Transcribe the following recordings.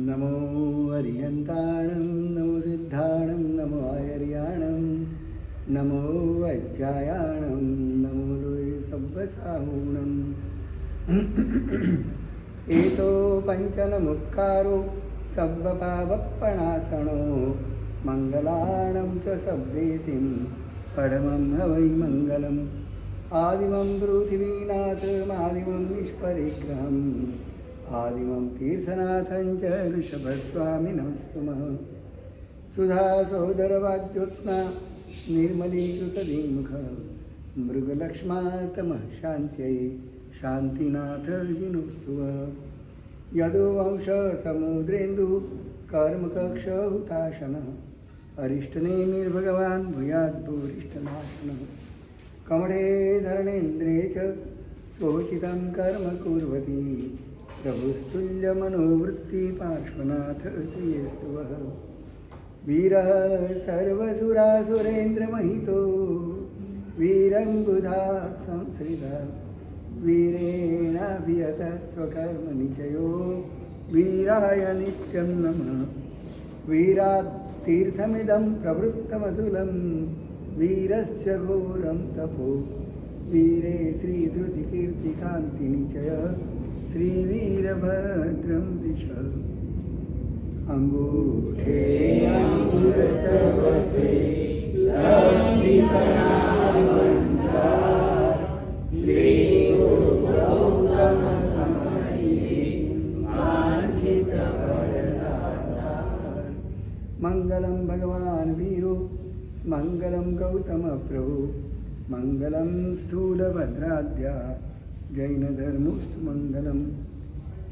नमो अरिहन्ताणं नमो सिद्धाणं नमो आयर्याणं नमो वज्रायाणं नमो लोय सब्बसाहूणं एसो पञ्चनमुक्कारो सब्बपावप्पणासनो मङ्गलाणं च सब्बेसिं परमं हवै मङ्गलम् आदिमं पृथिवीनाथमादिमं निष्परिग्रहम् आदिमं तीर्थनाथं च ऋषभस्वामिनस्तुमः सुधा सोदरवाग्योत्स्ना निर्मलीकृतदिमुख मृगलक्ष्मातमः शान्त्यै शान्तिनाथजिनोस्तुवः यदुवंशसमुद्रेन्दुः कर्मकक्षहुताशनः अरिष्टनेमिर्भगवान् भूयात् भूरिष्टनाशनः कमळे धरणेन्द्रे च स्वोचितं कर्म कुर्वती प्रभुस्तुल्यमनोवृत्ति पार्श्वनाथ श्रीस्तुवः वीरः सर्वसुरासुरेन्द्रमहितो वीरं बुधा संश्रितः वीरेणाभियत स्वकर्मनिचयो वीराय नित्यं नमः वीरात् तीर्थमिदं प्रवृत्तमतुलं वीरस्य घोरं तपो वीरे श्रीधृतिकीर्तिकान्तिनिचयः श्रीवीरभद्रं दिश अंगूठे अमृतवसे लब्धिकणामण्डार श्रीगुरुगौतमसमये वाञ्छितफलदातार मंगलं भगवान् वीरो मंगलं गौतमप्रभु मंगलं स्थूलभद्राद्या जैनधर्मोऽस्तु मङ्गलं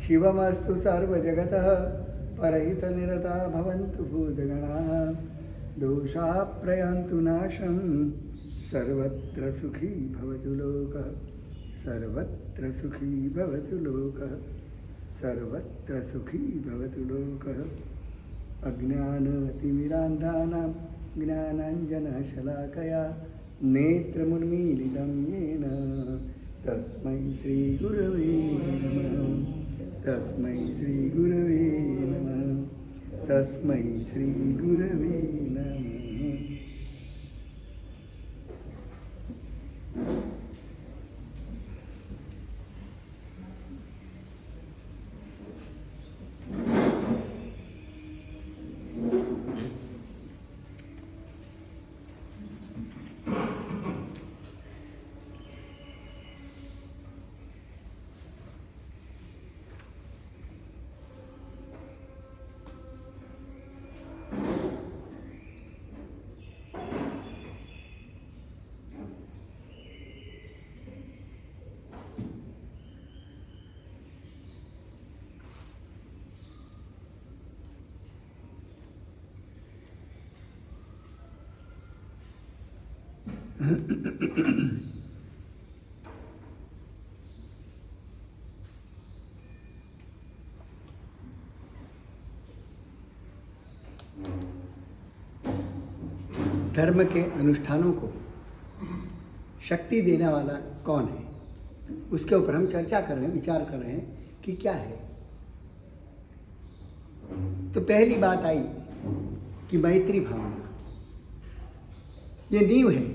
शिवमस्तु सर्वजगतः परहितनिरता भवन्तु भूतगणाः दोषाः प्रयान्तु नाशं सर्वत्र सुखी भवतु लोकः सर्वत्र सुखी भवतु लोकः सर्वत्र सुखी भवतु लोकः अज्ञानतिमिरान्धानां ज्ञानाञ्जनशलाकया नेत्रमुन्मीलितं येन तस्मै श्रीगुरवे नमः तस्मै श्रीगुरवे नमः तस्मै श्रीगुरवे नमः। धर्म के अनुष्ठानों को शक्ति देने वाला कौन है, उसके ऊपर हम चर्चा कर रहे हैं, विचार कर रहे हैं कि क्या है। तो पहली बात आई कि मैत्री भावना ये नींव है।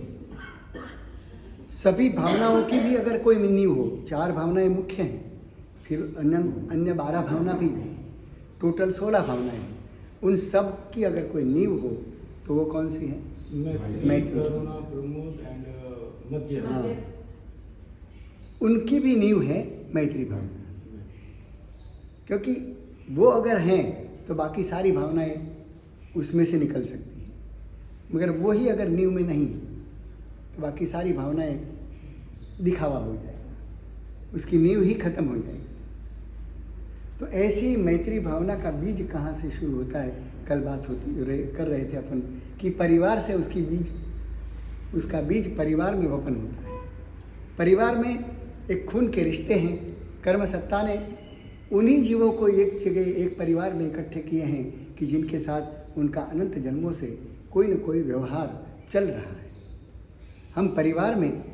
सभी भावनाओं की भी अगर कोई नींव हो, 4 भावनाएं मुख्य हैं, फिर अन्य 12 भावना भी है, टोटल 16 भावनाएं हैं। उन सब की अगर कोई नींव हो तो वो कौन सी है? मैत्री, करुणा, प्रमोद एंड मध्य। हाँ, उनकी भी नींव है मैत्री भावना, क्योंकि वो अगर हैं तो बाकी सारी भावनाएं उसमें से निकल सकती हैं, मगर वो ही अगर नींव में नहीं तो बाकी सारी भावनाएं दिखावा हो जाएगा, उसकी नींव ही खत्म हो जाएगी। तो ऐसी मैत्री भावना का बीज कहाँ से शुरू होता है? कल बात कर रहे थे अपन कि परिवार से उसका बीज परिवार में वपन होता है। परिवार में एक खून के रिश्ते हैं। कर्म सत्ता ने उन्हीं जीवों को एक जगह एक परिवार में इकट्ठे किए हैं कि जिनके साथ उनका अनंत जन्मों से कोई न कोई व्यवहार चल रहा है। हम परिवार में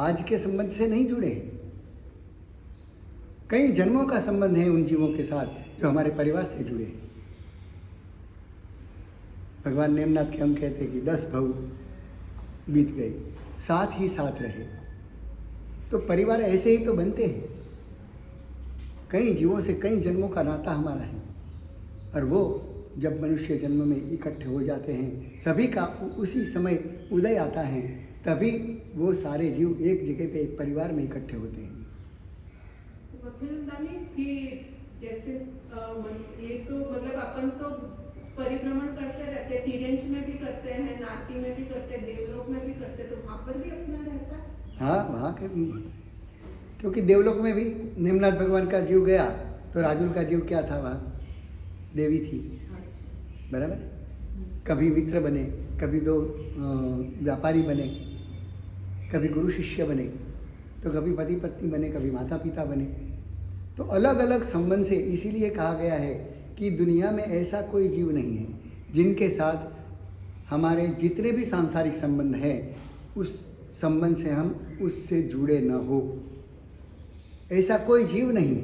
आज के संबंध से नहीं जुड़े हैं, कई जन्मों का संबंध है उन जीवों के साथ जो हमारे परिवार से जुड़े हैं। भगवान नेमनाथ के हम कहते हैं कि 10 भव बीत गए, साथ ही साथ रहे। तो परिवार ऐसे ही तो बनते हैं। कई जीवों से कई जन्मों का नाता हमारा है, और वो जब मनुष्य जन्म में इकट्ठे हो जाते हैं, सभी का उसी समय उदय आता है, तभी वो सारे जीव एक जगह पे एक परिवार में इकट्ठे होते हैं। जैसे ये तो मतलब अपन तो परिभ्रमण करते रहते हैं, तिर्यंश में भी करते हैं, नारकी में भी करते हैं, देवलोक में भी करते हैं, तो वहाँ पर भी अपना रहता है। हाँ, वहाँ के भी, क्योंकि देवलोक में भी नेमनाथ भगवान का जीव गया तो राजुल का जीव क्या था, वहाँ देवी थी। अच्छा। बराबर। कभी मित्र बने, कभी 2 व्यापारी बने, कभी गुरु शिष्य बने, तो कभी पति पत्नी बने, कभी माता पिता बने। तो अलग अलग संबंध से, इसीलिए कहा गया है कि दुनिया में ऐसा कोई जीव नहीं है जिनके साथ हमारे जितने भी सांसारिक संबंध हैं उस संबंध से हम उससे जुड़े न हो। ऐसा कोई जीव नहीं है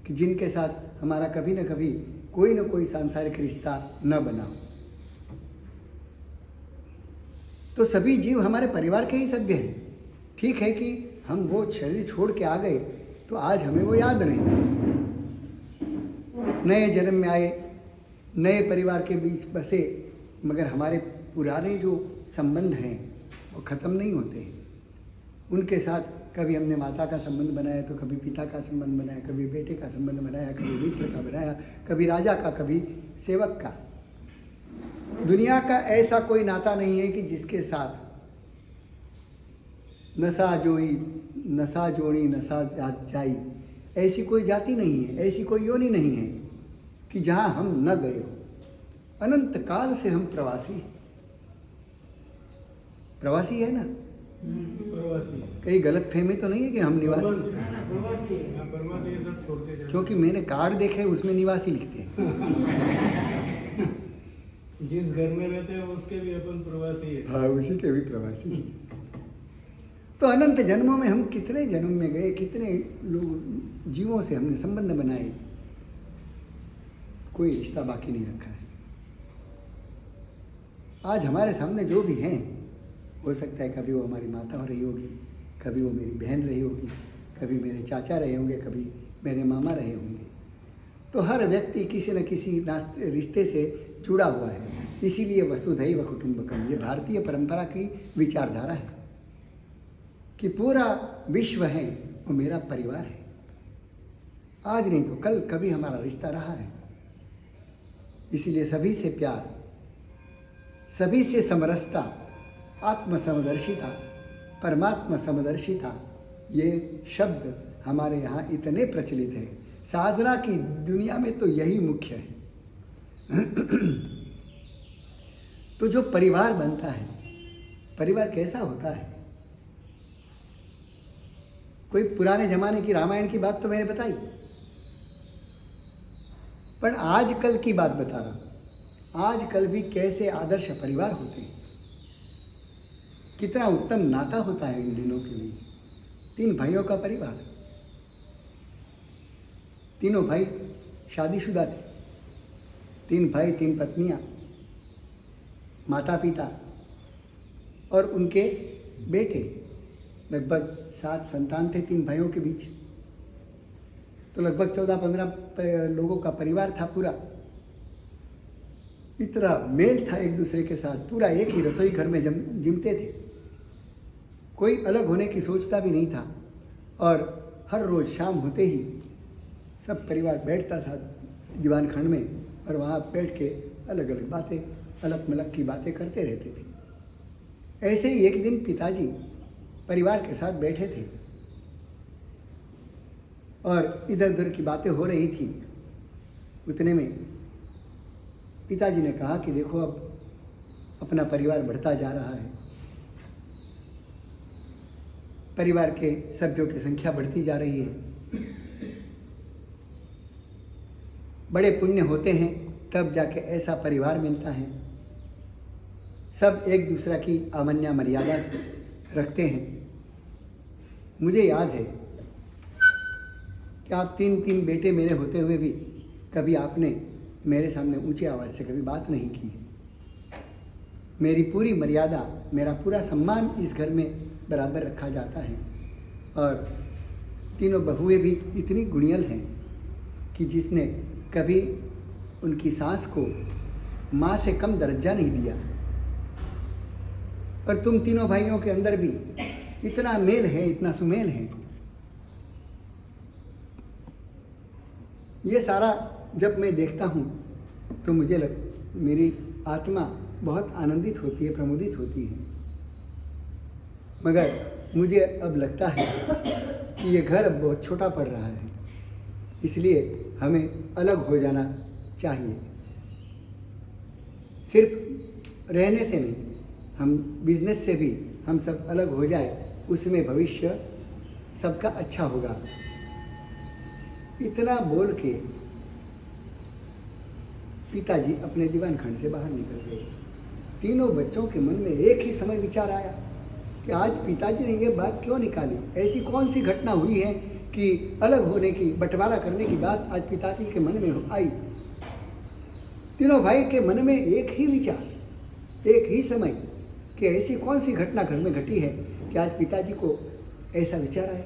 कि जिनके साथ हमारा कभी न कभी कोई न कोई सांसारिक रिश्ता न बना हो। तो सभी जीव हमारे परिवार के ही सभ्य हैं। ठीक है कि हम वो शरीर छोड़ के आ गए तो आज हमें वो याद नहीं, नए जन्म में आए, नए परिवार के बीच बसे, मगर हमारे पुराने जो संबंध हैं वो ख़त्म नहीं होते हैं। उनके साथ कभी हमने माता का संबंध बनाया, तो कभी पिता का संबंध बनाया, कभी बेटे का संबंध बनाया, कभी मित्र का बनाया, कभी राजा का, कभी सेवक का। दुनिया का ऐसा कोई नाता नहीं है कि जिसके साथ नशा जोड़ी नशा जाई, ऐसी कोई जाति नहीं है, ऐसी कोई योनि नहीं है कि जहाँ हम न गए हो। अनंत काल से हम प्रवासी है ना। प्रवासी। कहीं गलत फहमी तो नहीं है कि हम निवासी, प्रवासी ये सब छोड़ के जाओ। क्योंकि मैंने कार्ड देखे उसमें निवासी लिखते हैं। जिस घर में रहते हैं उसके भी अपन प्रवासी है। हाँ, उसी के भी प्रवासी। तो अनंत जन्मों में हम कितने जन्म में गए, कितने लोग जीवों से हमने संबंध बनाए, कोई रिश्ता बाकी नहीं रखा है। आज हमारे सामने जो भी हैं, हो सकता है कभी वो हमारी माता हो रही होगी, कभी वो मेरी बहन रही होगी, कभी मेरे चाचा रहे होंगे, कभी मेरे मामा रहे होंगे। तो हर व्यक्ति किसी न किसी रिश्ते से जुड़ा हुआ है। इसीलिए वसुधैव कुटुंबकम, ये भारतीय परंपरा की विचारधारा है कि पूरा विश्व है वो मेरा परिवार है। आज नहीं तो कल कभी हमारा रिश्ता रहा है। इसीलिए सभी से प्यार, सभी से समरसता, आत्मसमदर्शिता, परमात्मा समदर्शिता, ये शब्द हमारे यहाँ इतने प्रचलित हैं। साधना की दुनिया में तो यही मुख्य है। तो जो परिवार बनता है, परिवार कैसा होता है? कोई पुराने जमाने की रामायण की बात तो मैंने बताई, पर आजकल की बात बता रहा हूं। आजकल भी कैसे आदर्श परिवार होते हैं, कितना उत्तम नाता होता है इन दिनों के लिए। 3 भाइयों का परिवार, तीनों भाई शादीशुदा थे, 3 भाई 3 पत्नियां, माता पिता और उनके बेटे। लगभग 7 संतान थे 3 भाइयों के बीच। तो लगभग 14-15 लोगों का परिवार था पूरा। इतना मेल था एक दूसरे के साथ, पूरा एक ही रसोई घर में जिमते थे। कोई अलग होने की सोचता भी नहीं था। और हर रोज़ शाम होते ही सब परिवार बैठता था दीवान खंड में, और वहाँ बैठ के अलग अलग बातें, अलग मलग की बातें करते रहते थे। ऐसे ही एक दिन पिताजी परिवार के साथ बैठे थे और इधर उधर की बातें हो रही थी। उतने में पिताजी ने कहा कि देखो, अब अपना परिवार बढ़ता जा रहा है, परिवार के सभ्यों की संख्या बढ़ती जा रही है। बड़े पुण्य होते हैं तब जाके ऐसा परिवार मिलता है। सब एक दूसरा की अवन्या मर्यादा रखते हैं। मुझे याद है कि आप 3 बेटे मेरे होते हुए भी कभी आपने मेरे सामने ऊंची आवाज़ से कभी बात नहीं की है। मेरी पूरी मर्यादा, मेरा पूरा सम्मान इस घर में बराबर रखा जाता है। और तीनों बहुएं भी इतनी गुणियल हैं कि जिसने कभी उनकी सास को माँ से कम दर्जा नहीं दिया। और तुम तीनों भाइयों के अंदर भी इतना मेल है, इतना सुमेल है। ये सारा जब मैं देखता हूँ तो मुझे मेरी आत्मा बहुत आनंदित होती है, प्रमोदित होती है। मगर मुझे अब लगता है कि ये घर अब बहुत छोटा पड़ रहा है, इसलिए हमें अलग हो जाना चाहिए। सिर्फ रहने से नहीं, हम बिजनेस से भी हम सब अलग हो जाए, उसमें भविष्य सबका अच्छा होगा। इतना बोल के पिताजी अपने दीवान खंड से बाहर निकल गए। तीनों बच्चों के मन में एक ही समय विचार आया कि आज पिताजी ने ये बात क्यों निकाली। ऐसी कौन सी घटना हुई है कि अलग होने की, बंटवारा करने की बात आज पिताजी के मन में आई। तीनों भाई के मन में एक ही विचार, एक ही समय कि ऐसी कौन सी घटना घर में घटी है कि आज पिताजी को ऐसा विचार आया।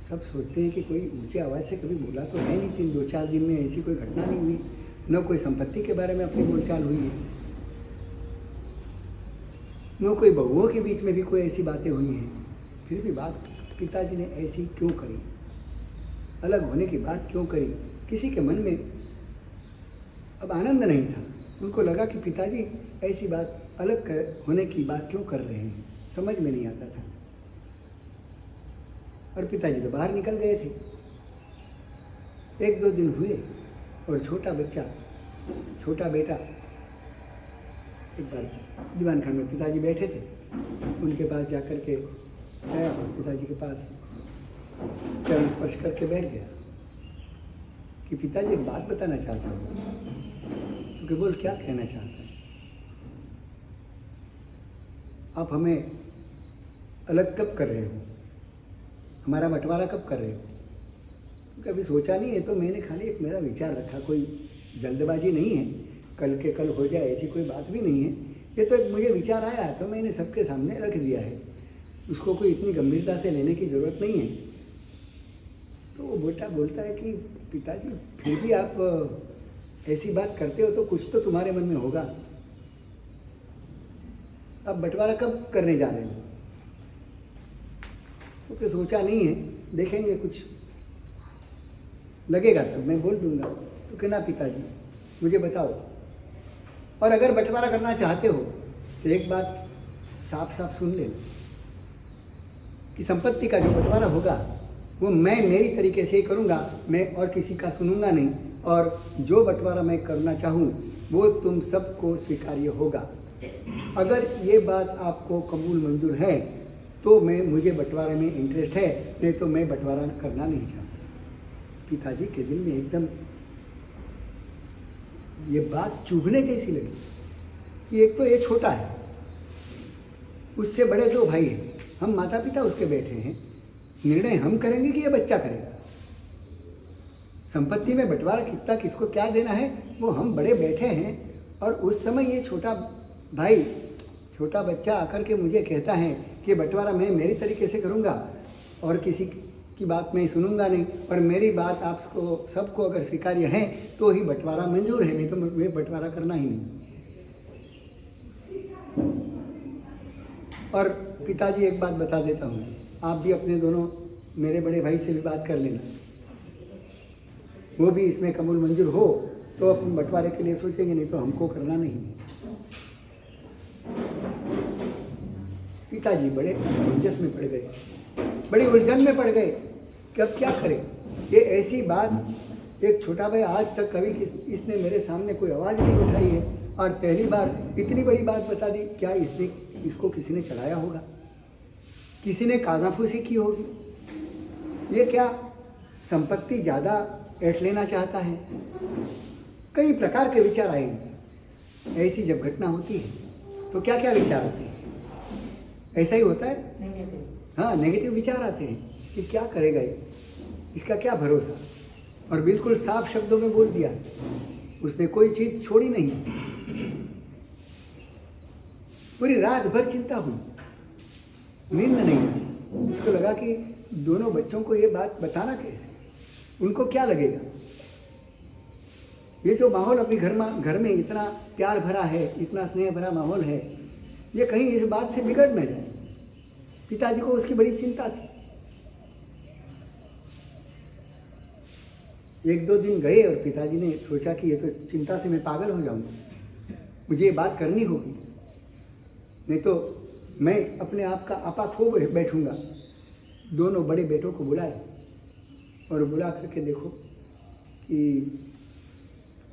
सब सोचते हैं कि कोई ऊंची आवाज़ से कभी बोला तो है नहीं। 2-4 दिन में ऐसी कोई घटना नहीं हुई, न कोई संपत्ति के बारे में अपनी बोलचाल हुई है, न कोई बहुओं के बीच में भी कोई ऐसी बातें हुई हैं। फिर भी बात पिताजी ने ऐसी क्यों करी, अलग होने की बात क्यों करी। किसी के मन में अब आनंद नहीं था। उनको लगा कि पिताजी ऐसी बात अलग होने की बात क्यों कर रहे हैं, समझ में नहीं आता था। और पिताजी तो बाहर निकल गए थे। 1-2 दिन हुए और छोटा बच्चा, छोटा बेटा एक बार दीवान खंड में पिताजी बैठे थे, उनके पास जाकर के आया और पिताजी के पास चरण स्पर्श करके बैठ गया कि पिताजी एक बात बताना चाहता हूँ। तो कि बोल, क्या कहना चाहता है? आप हमें अलग कब कर रहे हो, हमारा बंटवारा कब कर रहे हो? तो कभी सोचा नहीं है, तो मैंने खाली एक मेरा विचार रखा, कोई जल्दबाजी नहीं है, कल के कल हो जाए ऐसी कोई बात भी नहीं है। ये तो एक मुझे विचार आया तो मैंने सबके सामने रख दिया है, उसको कोई इतनी गंभीरता से लेने की ज़रूरत नहीं है। तो वो बेटा बोलता है कि पिताजी फिर भी आप ऐसी बात करते हो तो कुछ तो तुम्हारे मन में होगा, अब बंटवारा कब करने जा रहे हो? तो सोचा नहीं है, देखेंगे, कुछ लगेगा तब मैं बोल दूंगा। तो कहना पिताजी मुझे बताओ, और अगर बंटवारा करना चाहते हो तो एक बात साफ साफ सुन लेना कि संपत्ति का जो बंटवारा होगा वो मैं मेरी तरीके से ही करूँगा, मैं और किसी का सुनूंगा नहीं। और जो बंटवारा मैं करना चाहूँ वो तुम सबको स्वीकार्य होगा। अगर ये बात आपको कबूल मंजूर है तो मुझे बंटवारे में इंटरेस्ट है, नहीं तो मैं बंटवारा करना नहीं चाहता। पिताजी के दिल में एकदम ये बात चुभने जैसी लगी कि एक तो ये छोटा है, उससे बड़े 2 भाई हैं, हम माता पिता उसके बैठे हैं, निर्णय हम करेंगे कि ये बच्चा करेगा। संपत्ति में बंटवारा कितना किसको क्या देना है वो हम बड़े बैठे हैं। और उस समय ये छोटा भाई, छोटा बच्चा आकर के मुझे कहता है कि बंटवारा मैं मेरी तरीके से करूँगा और किसी की बात मैं सुनूंगा नहीं, और मेरी बात आपको सबको अगर स्वीकार्य है तो ही बंटवारा मंजूर है, नहीं तो मैं बंटवारा करना ही नहीं। और पिताजी एक बात बता देता हूँ, आप भी अपने दोनों मेरे बड़े भाई से भी बात कर लेना, वो भी इसमें कबूल मंजूर हो तो अपन बंटवारे के लिए सोचेंगे, नहीं तो हमको करना नहीं है। पिताजी बड़े असमंजस में पड़ गए, बड़ी उलझन में पड़ गए कि अब क्या करें। ये ऐसी बात एक छोटा भाई आज तक कभी इसने मेरे सामने कोई आवाज़ नहीं उठाई है, और पहली बार इतनी बड़ी बात बता दी। क्या इसको किसी ने चढ़ाया होगा, किसी ने कानाफूसी की होगी, ये क्या संपत्ति ज़्यादा ऐंठ लेना चाहता है? कई प्रकार के विचार आएंगे। ऐसी जब घटना होती है तो क्या क्या विचार आते हैं? ऐसा ही होता है। हाँ, नेगेटिव विचार आते हैं कि क्या करेगा ये, इसका क्या भरोसा। और बिल्कुल साफ शब्दों में बोल दिया, उसने कोई चीज़ छोड़ी नहीं। पूरी रात भर चिंता हुई, नींद नहीं आई। उसको लगा कि दोनों बच्चों को ये बात बताना कैसे, उनको क्या लगेगा। ये जो माहौल अभी घर में इतना प्यार भरा है, इतना स्नेह भरा माहौल है, ये कहीं इस बात से बिगड़ न जाए। पिताजी को उसकी बड़ी चिंता थी। 1-2 दिन गए और पिताजी ने सोचा कि ये तो चिंता से मैं पागल हो जाऊंगा, मुझे ये बात करनी होगी, नहीं तो मैं अपने आप का आपा खो बैठूंगा। दोनों बड़े बेटों को बुलाए और बुला करके देखो कि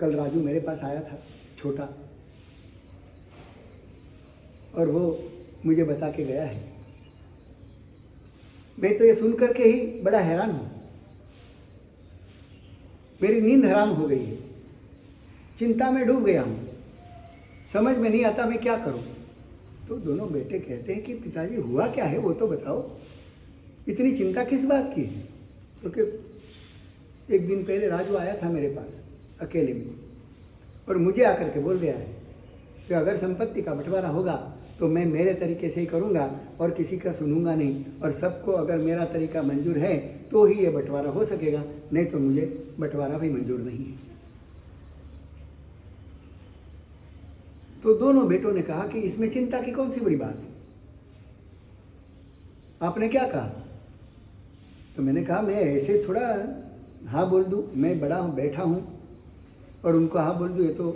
कल राजू मेरे पास आया था, छोटा, और वो मुझे बता के गया है। मैं तो ये सुन करके ही बड़ा हैरान हूँ। मेरी नींद हराम हो गई है, चिंता में डूब गया हूँ, समझ में नहीं आता मैं क्या करूँ। तो दोनों बेटे कहते हैं कि पिताजी हुआ क्या है वो तो बताओ, इतनी चिंता किस बात की है। क्योंकि एक दिन पहले राजू आया था मेरे पास अकेले में और मुझे आकर के बोल गया है कि अगर संपत्ति का बंटवारा होगा तो मैं मेरे तरीके से ही करूँगा और किसी का सुनूंगा नहीं, और सबको अगर मेरा तरीका मंजूर है तो ही ये बंटवारा हो सकेगा, नहीं तो मुझे बंटवारा भी मंजूर नहीं है। तो दोनों बेटों ने कहा कि इसमें चिंता की कौन सी बड़ी बात है, आपने क्या कहा। तो मैंने कहा मैं ऐसे थोड़ा हाँ बोल दूँ, मैं बड़ा हूँ, बैठा हूँ और उनको हाँ बोल दूँ, ये तो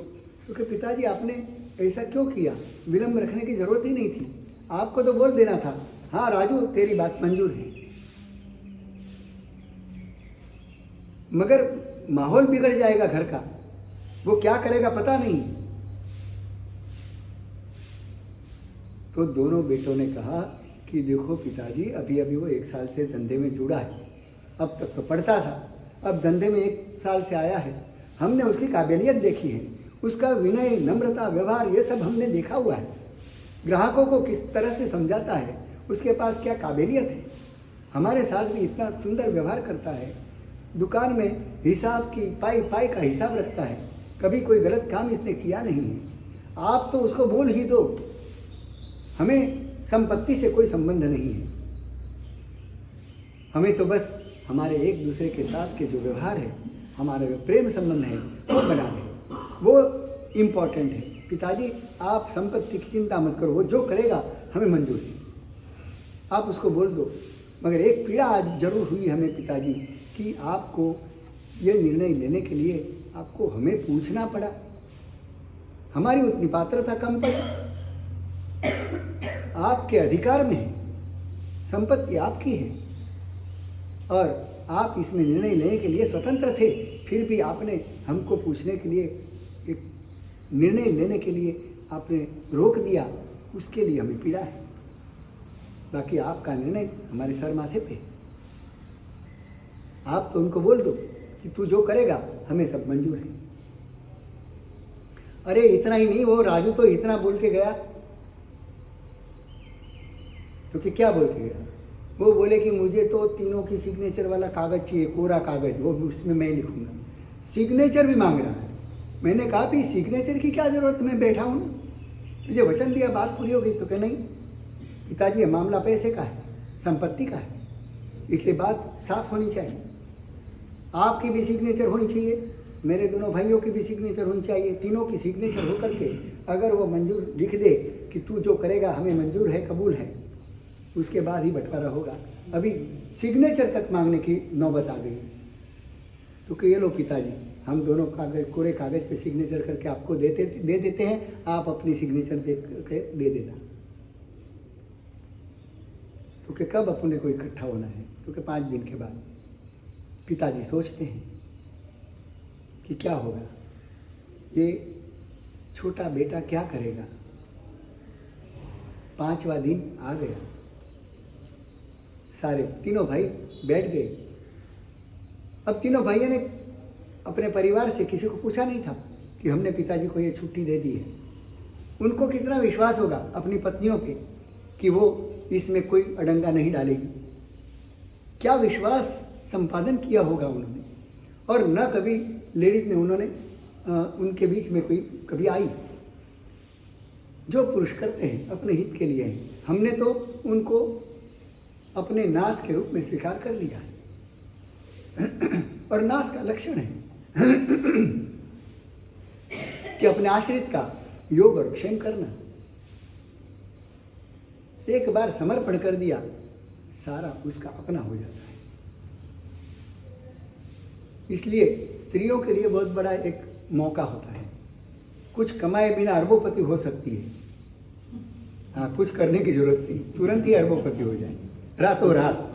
क्योंकि पिताजी आपने ऐसा क्यों किया, विलम्ब रखने की ज़रूरत ही नहीं थी, आपको तो बोल देना था हाँ राजू तेरी बात मंजूर है। मगर माहौल बिगड़ जाएगा घर का, वो क्या करेगा पता नहीं। तो दोनों बेटों ने कहा कि देखो पिताजी, अभी अभी वो 1 साल से धंधे में जुड़ा है, अब तक तो पढ़ता था, अब धंधे में 1 साल से आया है, हमने उसकी काबिलियत देखी है, उसका विनय, नम्रता, व्यवहार ये सब हमने देखा हुआ है, ग्राहकों को किस तरह से समझाता है, उसके पास क्या काबिलियत है, हमारे साथ भी इतना सुंदर व्यवहार करता है, दुकान में हिसाब की पाई का हिसाब रखता है, कभी कोई गलत काम इसने किया नहीं है। आप तो उसको बोल ही दो, हमें संपत्ति से कोई संबंध नहीं है, हमें तो बस हमारे एक दूसरे के साथ के जो व्यवहार है, हमारा जो प्रेम संबंध है वो बना है, वो इम्पॉर्टेंट है। पिताजी आप संपत्ति की चिंता मत करो, वो जो करेगा हमें मंजूर है, आप उसको बोल दो। मगर एक पीड़ा आज जरूर हुई हमें पिताजी कि आपको ये निर्णय लेने के लिए आपको हमें पूछना पड़ा, हमारी उतनी पात्रता कम पड़ी, आपके अधिकार में है, संपत्ति आपकी है और आप इसमें निर्णय लेने के लिए स्वतंत्र थे, फिर भी आपने हमको पूछने के लिए, एक निर्णय लेने के लिए आपने रोक दिया, उसके लिए हमें पीड़ा है। बाकी आपका निर्णय हमारे सर माथे पे, आप तो उनको बोल दो कि तू जो करेगा हमें सब मंजूर है। अरे इतना ही नहीं, वो राजू तो इतना बोल के गया, तो कि क्या बोल के गया, वो बोले कि मुझे तो तीनों की सिग्नेचर वाला कागज़ चाहिए, कोरा कागज़, वो उसमें मैं लिखूंगा। सिग्नेचर भी मांग रहा है। मैंने कहा भी सिग्नेचर की क्या ज़रूरत, मैं बैठा हूँ ना, तुझे वचन दिया, बात पूरी हो गई। तो क्या नहीं पिताजी, ये मामला पैसे का है, संपत्ति का है, इसलिए बात साफ होनी चाहिए, आपकी भी सिग्नेचर होनी चाहिए, मेरे दोनों भाइयों की भी सिग्नेचर होनी चाहिए, तीनों की सिग्नेचर होकर के अगर वो मंजूर लिख दे कि तू जो करेगा हमें मंजूर है, कबूल है, उसके बाद ही बंटवारा होगा। अभी सिग्नेचर तक मांगने की नौबत आ गई। तो कि ये लो पिताजी, हम दोनों कागज, कोरे कागज़ पे सिग्नेचर करके आपको दे देते हैं, आप अपनी सिग्नेचर दे करके दे देना। तो कि कब अपने को इकट्ठा होना है, तो कि 5 दिन के बाद। पिताजी सोचते हैं कि क्या होगा, ये छोटा बेटा क्या करेगा। 5वां दिन आ गया, सारे तीनों भाई बैठ गए। अब तीनों भाइयों ने अपने परिवार से किसी को पूछा नहीं था कि हमने पिताजी को ये छुट्टी दे दी है। उनको कितना विश्वास होगा अपनी पत्नियों पे कि वो इसमें कोई अड़ंगा नहीं डालेगी। क्या विश्वास संपादन किया होगा उन्होंने। और न कभी लेडीज ने उन्होंने उनके बीच में कोई कभी आई। जो पुरुष करते हैं अपने हित के लिए हैं, हमने तो उनको अपने नाथ के रूप में स्वीकार कर लिया है। और नाथ का लक्षण है कि अपने आश्रित का योग और क्षेम करना। एक बार समर्पण कर दिया, सारा उसका अपना हो जाता है। इसलिए स्त्रियों के लिए बहुत बड़ा एक मौका होता है। कुछ कमाए बिना अरबोपति हो सकती है। हाँ, कुछ करने की जरूरत नहीं, तुरंत ही अरबोपति हो जाए, रातों रात।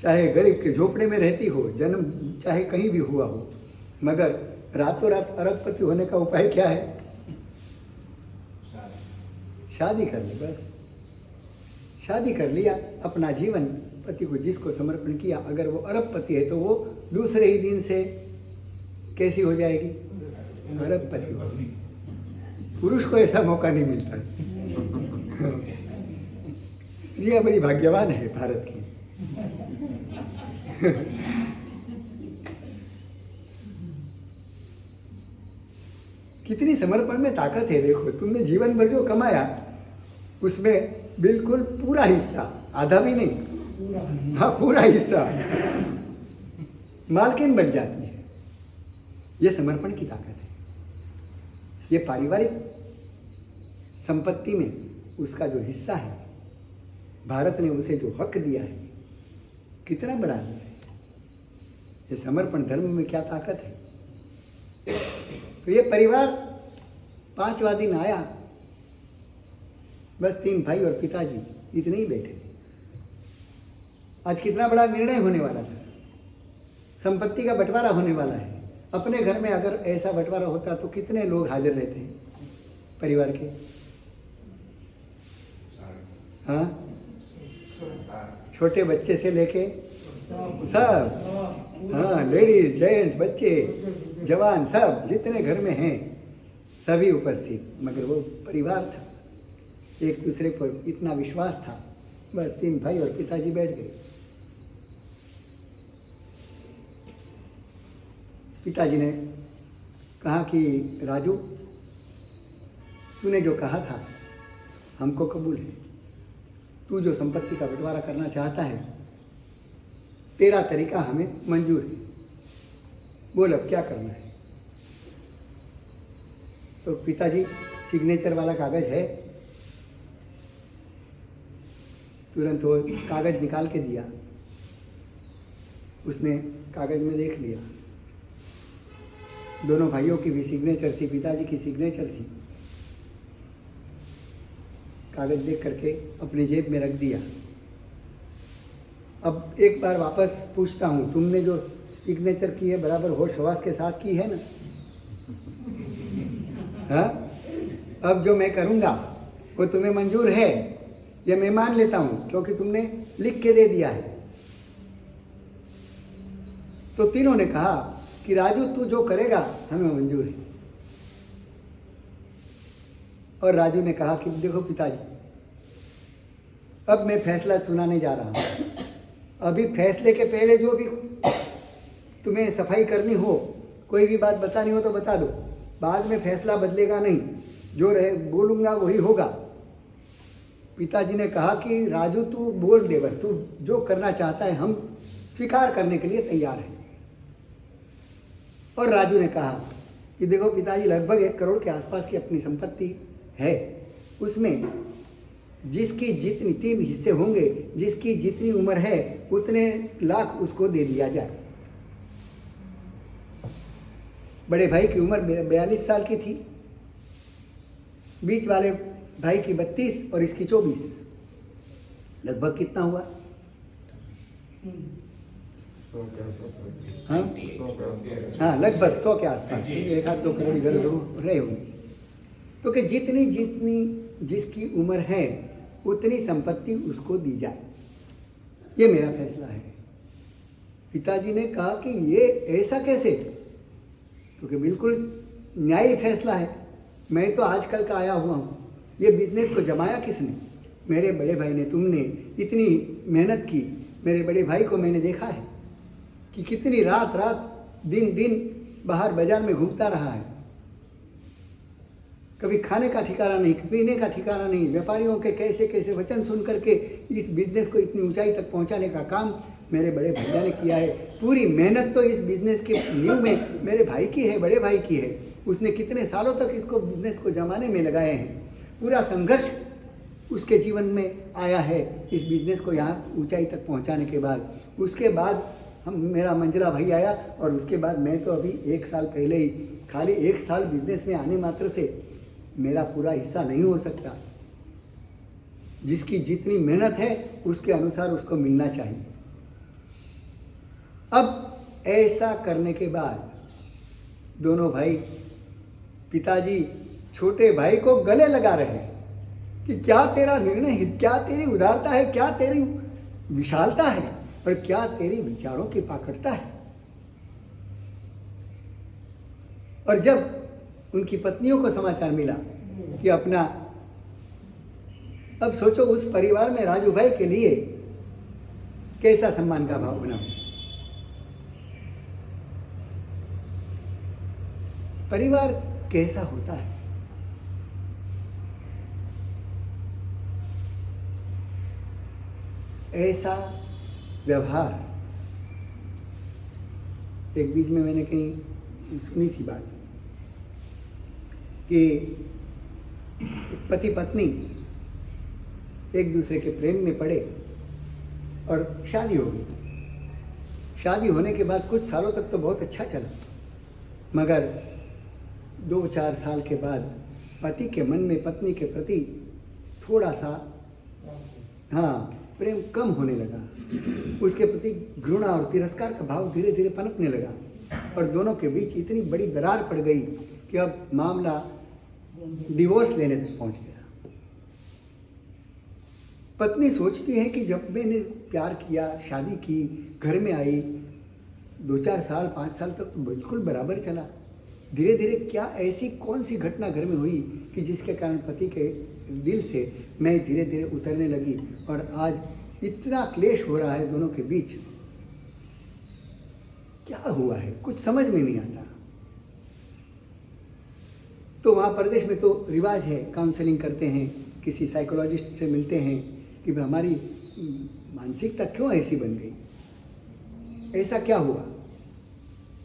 चाहे गरीब के झोपड़े में रहती हो, जन्म चाहे कहीं भी हुआ हो, मगर रातों रात अरबपति होने का उपाय क्या है? शादी कर ली, बस शादी कर लिया, अपना जीवन पति को जिसको समर्पण किया, अगर वो अरबपति है तो वो दूसरे ही दिन से कैसी हो जाएगी? अरबपति होगी। पुरुष को ऐसा मौका नहीं मिलता है। स्त्रियां बड़ी भाग्यवान है भारत की। कितनी समर्पण में ताकत है। देखो, तुमने जीवन भर जो कमाया उसमें बिल्कुल पूरा हिस्सा, आधा भी नहीं, हाँ पूरा हिस्सा मालकिन बन जाती है। ये समर्पण की ताकत है। ये पारिवारिक संपत्ति में उसका जो हिस्सा है, भारत ने उसे जो हक दिया है, कितना बड़ा दिया है। ये समर्पण धर्म में क्या ताकत है। तो ये परिवार 5वां दिन आया, बस 3 भाई और पिताजी इतने ही बैठे। आज कितना बड़ा निर्णय होने वाला था। संपत्ति का बंटवारा होने वाला है। अपने घर में अगर ऐसा बंटवारा होता तो कितने लोग हाजिर रहते हैं परिवार के? हाँ, छोटे बच्चे से लेके सब, हाँ, लेडीज जेंट्स बच्चे जवान सब जितने घर में हैं सभी उपस्थित। मगर वो परिवार था, एक दूसरे पर इतना विश्वास था। बस 3 भाई और पिताजी बैठ गए। पिताजी ने कहा कि राजू, तूने जो कहा था हमको कबूल है। तू जो संपत्ति का बंटवारा करना चाहता है, तेरा तरीका हमें मंजूर है। बोल अब क्या करना है। तो पिताजी, सिग्नेचर वाला कागज है? तुरंत वो कागज निकाल के दिया। उसने कागज में देख लिया, दोनों भाइयों की भी सिग्नेचर थी, पिताजी की सिग्नेचर थी। कागज देख करके अपनी जेब में रख दिया। अब एक बार वापस पूछता हूँ, तुमने जो सिग्नेचर की है बराबर होश हवास के साथ की है ना? हाँ, अब जो मैं करूँगा वो तुम्हें मंजूर है, ये मैं मान लेता हूँ क्योंकि तुमने लिख के दे दिया है। तो तीनों ने कहा कि राजू तू जो करेगा हमें मंजूर है। और राजू ने कहा कि देखो पिताजी, अब मैं फैसला सुनाने जा रहा हूँ। अभी फैसले के पहले जो भी तुम्हें सफाई करनी हो, कोई भी बात बतानी हो तो बता दो, बाद में फैसला बदलेगा नहीं, जो रहे बोलूँगा वही होगा। पिताजी ने कहा कि राजू तू बोल दे, बस तू जो करना चाहता है हम स्वीकार करने के लिए तैयार हैं। और राजू ने कहा कि देखो पिताजी, लगभग 1 करोड़ के आसपास की अपनी संपत्ति है, उसमें जिसकी जितनी 3 हिस्से होंगे, जिसकी जितनी उम्र है उतने लाख उसको दे दिया जाए। बड़े भाई की उम्र 42 साल की थी, बीच वाले भाई की 32 और इसकी 24। लगभग कितना हुआ? हाँ हाँ, लगभग 100 के आसपास, 1-2 करोड़ इधर उधर रहे होंगे। तो कि जितनी जितनी जिसकी उम्र है उतनी संपत्ति उसको दी जाए, ये मेरा फैसला है। पिताजी ने कहा कि ये ऐसा कैसे? तो कि बिल्कुल न्यायी फैसला है, मैं तो आजकल का आया हुआ हूँ, ये बिजनेस को जमाया किसने? मेरे बड़े भाई ने। तुमने इतनी मेहनत की। मेरे बड़े भाई को मैंने देखा है कि कितनी रात रात दिन दिन बाहर बाजार में घूमता रहा है। कभी खाने का ठिकाना नहीं, पीने का ठिकाना नहीं। व्यापारियों के कैसे कैसे वचन सुन करके इस बिजनेस को इतनी ऊंचाई तक पहुंचाने का काम मेरे बड़े भैया ने किया है। पूरी मेहनत तो इस बिजनेस के नींव में मेरे भाई की है, बड़े भाई की है। उसने कितने सालों तक इसको बिजनेस को जमाने में लगाए हैं। पूरा संघर्ष उसके जीवन में आया है इस बिजनेस को यहाँ ऊंचाई तक पहुँचाने के बाद। उसके बाद मेरा मंझला भाई आया और उसके बाद मैं तो अभी 1 साल पहले ही, खाली 1 साल बिजनेस में आने मात्र से मेरा पूरा हिस्सा नहीं हो सकता। जिसकी जितनी मेहनत है उसके अनुसार उसको मिलना चाहिए। अब ऐसा करने के बाद दोनों भाई, पिताजी छोटे भाई को गले लगा रहे हैं कि क्या तेरा निर्णय है, क्या तेरी उदारता है, क्या तेरी विशालता है और क्या तेरी विचारों की पाकड़ता है। और जब उनकी पत्नियों को समाचार मिला कि अपना, अब सोचो उस परिवार में राजू भाई के लिए कैसा सम्मान का भाव बना। परिवार कैसा होता है? ऐसा व्यवहार, एक बीच में मैंने कहीं सुनी थी बात कि पति पत्नी एक दूसरे के प्रेम में पड़े और शादी हो गई। शादी होने के बाद कुछ सालों तक तो बहुत अच्छा चला, मगर 2-4 साल के बाद पति के मन में पत्नी के प्रति थोड़ा सा प्रेम कम होने लगा। उसके प्रति घृणा और तिरस्कार का भाव धीरे धीरे पनपने लगा और दोनों के बीच इतनी बड़ी दरार पड़ गई कि अब मामला डिवोर्स लेने तक पहुंच गया। पत्नी सोचती है कि जब मैंने प्यार किया, शादी की, घर में आई, 2-4 साल 5 साल तक तो बिल्कुल बराबर चला। धीरे धीरे क्या ऐसी कौन सी घटना घर में हुई कि जिसके कारण पति के दिल से मैं धीरे धीरे उतरने लगी और आज इतना क्लेश हो रहा है दोनों के बीच। क्या हुआ है कुछ समझ में नहीं आता। तो वहाँ प्रदेश में तो रिवाज है, काउंसलिंग करते हैं, किसी साइकोलॉजिस्ट से मिलते हैं कि भाई हमारी मानसिकता क्यों ऐसी बन गई, ऐसा क्या हुआ।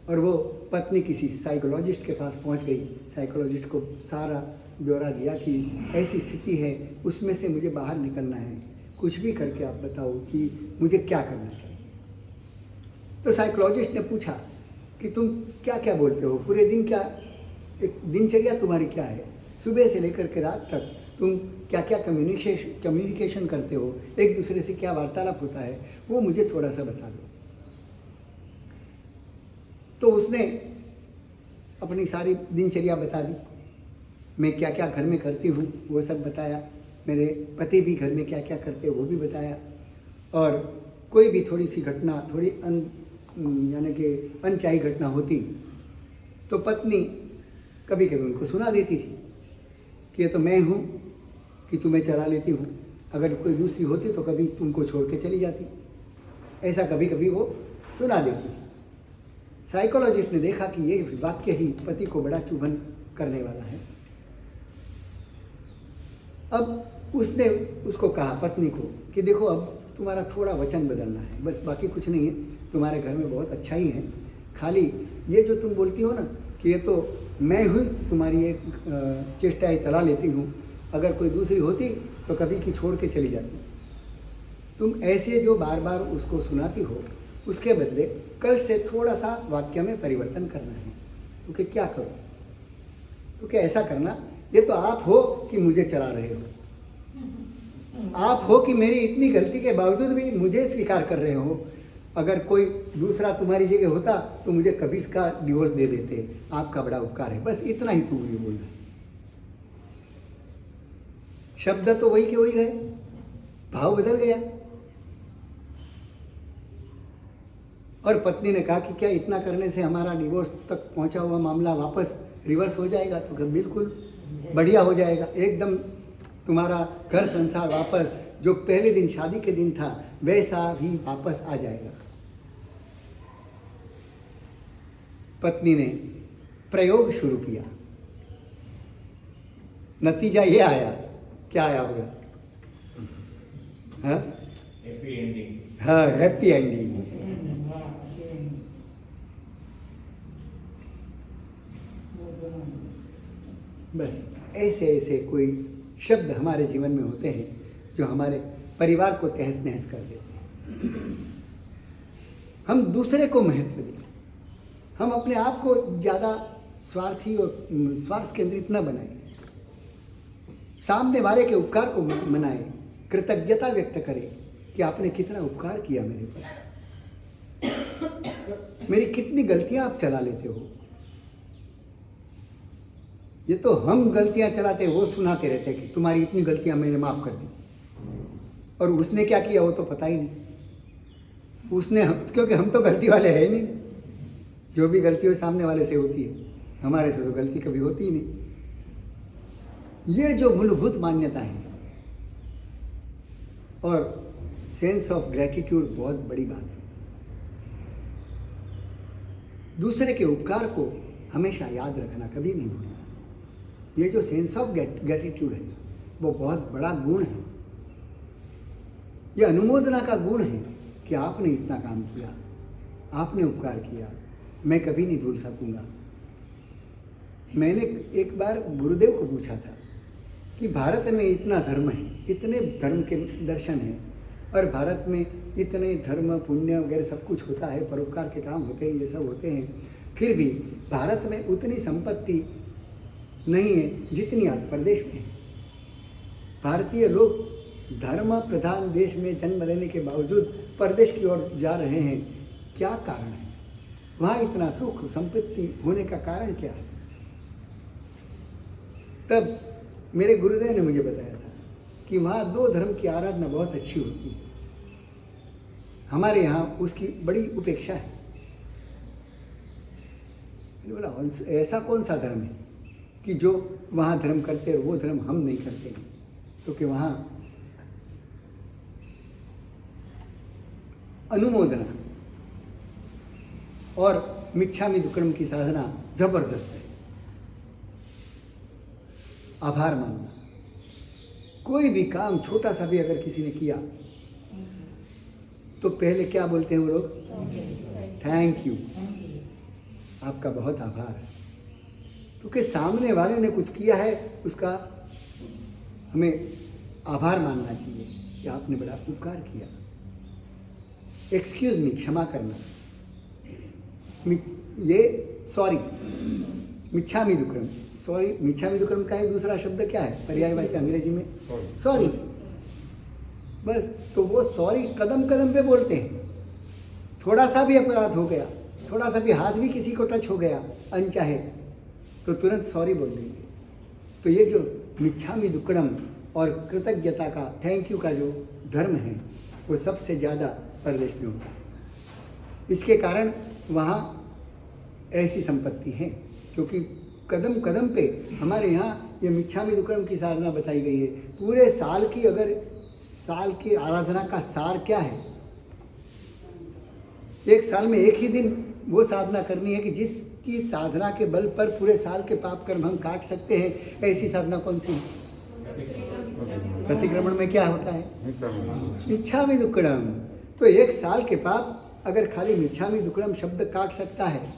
और वो पत्नी किसी साइकोलॉजिस्ट के पास पहुंच गई। साइकोलॉजिस्ट को सारा ब्यौरा दिया कि ऐसी स्थिति है, उसमें से मुझे बाहर निकलना है, कुछ भी करके आप बताओ कि मुझे क्या करना चाहिए। तो साइकोलॉजिस्ट ने पूछा कि तुम क्या क्या बोलते हो, पूरे दिन क्या, एक दिनचर्या तुम्हारी क्या है, सुबह से लेकर के रात तक तुम क्या क्या कम्युनिकेशन करते हो, एक दूसरे से क्या वार्तालाप होता है, वो मुझे थोड़ा सा बता दो। तो उसने अपनी सारी दिनचर्या बता दी, मैं क्या क्या घर में करती हूँ वो सब बताया, मेरे पति भी घर में क्या क्या करते हैं वो भी बताया। और कोई भी थोड़ी सी घटना, थोड़ी यानी कि अनचाही घटना होती तो पत्नी कभी कभी उनको सुना देती थी कि ये तो मैं हूँ कि तुम्हें चला लेती हूँ, अगर कोई दूसरी होती तो कभी तुमको छोड़ के चली जाती, ऐसा कभी कभी वो सुना देती थी। साइकोलॉजिस्ट ने देखा कि ये वाक्य ही पति को बड़ा चुभन करने वाला है। अब उसने उसको कहा, पत्नी को, कि देखो अब तुम्हारा थोड़ा वचन बदलना है, बस बाकी कुछ नहीं है, तुम्हारे घर में बहुत अच्छा ही है, खाली ये जो तुम बोलती हो ना कि ये तो मैं हूँ, तुम्हारी एक चेष्टाएँ चला लेती हूँ, अगर कोई दूसरी होती तो कभी की छोड़ के चली जाती। तुम ऐसे जो बार बार उसको सुनाती हो, उसके बदले कल से थोड़ा सा वाक्य में परिवर्तन करना है। तो क्या करो, तो क्या ऐसा करना, ये तो आप हो कि मुझे चला रहे हो, आप हो कि मेरी इतनी गलती के बावजूद भी मुझे स्वीकार कर रहे हो। अगर कोई दूसरा तुम्हारी जगह होता तो मुझे कभी इसका डिवोर्स दे देते, आपका बड़ा उपकार है। बस इतना ही तू मुझे बोलना है। शब्द तो वही के वही रहे, भाव बदल गया। और पत्नी ने कहा कि क्या इतना करने से हमारा डिवोर्स तक पहुंचा हुआ मामला वापस रिवर्स हो जाएगा? तो बिल्कुल बढ़िया हो जाएगा, एकदम तुम्हारा घर संसार वापस जो पहले दिन शादी के दिन था वैसा भी वापस आ जाएगा। पत्नी ने प्रयोग शुरू किया, नतीजा ये आया, क्या आया होगा? हाँ, हैप्पी एंडिंग। हाँ, हैप्पी एंडिंग। बस ऐसे ऐसे कोई शब्द हमारे जीवन में होते हैं जो हमारे परिवार को तहस नहस कर देते हैं। हम दूसरे को महत्व दें, हम अपने आप को ज़्यादा स्वार्थी और स्वार्थ केंद्रित न बनाएं, सामने वाले के उपकार को मनाएं, कृतज्ञता व्यक्त करें कि आपने कितना उपकार किया मेरे पर, मेरी कितनी गलतियां आप चला लेते हो। ये तो हम गलतियां चलाते, वो सुनाते रहते कि तुम्हारी इतनी गलतियां मैंने माफ़ कर दी, और उसने क्या किया वो तो पता ही नहीं। उसने क्योंकि हम तो गलती वाले हैं ही नहीं, जो भी गलती हो सामने वाले से होती है, हमारे से तो गलती कभी होती ही नहीं। ये जो मूलभूत मान्यता है और सेंस ऑफ ग्रेटिट्यूड बहुत बड़ी बात है। दूसरे के उपकार को हमेशा याद रखना, कभी नहीं भूलना। ये जो सेंस ऑफ ग्रेटिट्यूड है वो बहुत बड़ा गुण है। ये अनुमोदना का गुण है कि आपने इतना काम किया, आपने उपकार किया, मैं कभी नहीं भूल सकूंगा। मैंने एक बार गुरुदेव को पूछा था कि भारत में इतना धर्म है, इतने धर्म के दर्शन हैं, और भारत में इतने धर्म पुण्य वगैरह सब कुछ होता है, परोपकार के काम होते हैं, ये सब होते हैं, फिर भी भारत में उतनी संपत्ति नहीं है जितनी आंध्र प्रदेश में है। भारतीय लोग धर्म प्रधान देश में जन्म लेने के बावजूद परदेश की ओर जा रहे हैं, क्या कारण है? वहाँ इतना सुख संपत्ति होने का कारण क्या है? तब मेरे गुरुदेव ने मुझे बताया था कि वहाँ दो धर्म की आराधना बहुत अच्छी होती है, हमारे यहाँ उसकी बड़ी उपेक्षा है। मैंने बोला ऐसा कौन सा धर्म है कि जो वहाँ धर्म करते हैं वो धर्म हम नहीं करते हैं? तो कि वहाँ अनुमोदना और मिच्छामि दुक्कडम की साधना जबरदस्त है। आभार मानना, कोई भी काम छोटा सा भी अगर किसी ने किया तो पहले क्या बोलते हैं वो लोग? थैंक यू, आपका बहुत आभार है। क्योंकि सामने वाले ने कुछ किया है उसका हमें आभार मानना चाहिए कि आपने बड़ा उपकार किया। एक्सक्यूज मी, क्षमा करना, ये सॉरी, मिच्छामि दुक्कडम, सॉरी, मिच्छामि दुक्कडम का ही दूसरा शब्द क्या है पर्यायवाची अंग्रेजी में? सॉरी। बस, तो वो सॉरी कदम कदम पे बोलते हैं। थोड़ा सा भी अपराध हो गया, थोड़ा सा भी हाथ भी किसी को टच हो गया अनचाहे, तो तुरंत सॉरी बोल देंगे। तो ये जो मिच्छामि दुक्कडम और कृतज्ञता का, थैंक यू का जो धर्म है वो सबसे ज़्यादा प्रदेश में होता है। इसके कारण वहाँ ऐसी संपत्ति है, क्योंकि कदम कदम पे हमारे यहाँ ये मिच्छामि दुक्कडम की साधना बताई गई है। पूरे साल की, अगर साल की आराधना का सार क्या है? एक साल में एक ही दिन वो साधना करनी है कि जिसकी साधना के बल पर पूरे साल के पाप कर्म हम काट सकते हैं। ऐसी साधना कौन सी है? प्रतिक्रमण में क्या होता है? मिच्छामि दुक्कडम। तो एक साल के पाप अगर खाली मिच्छामि दुक्कडम शब्द काट सकता है,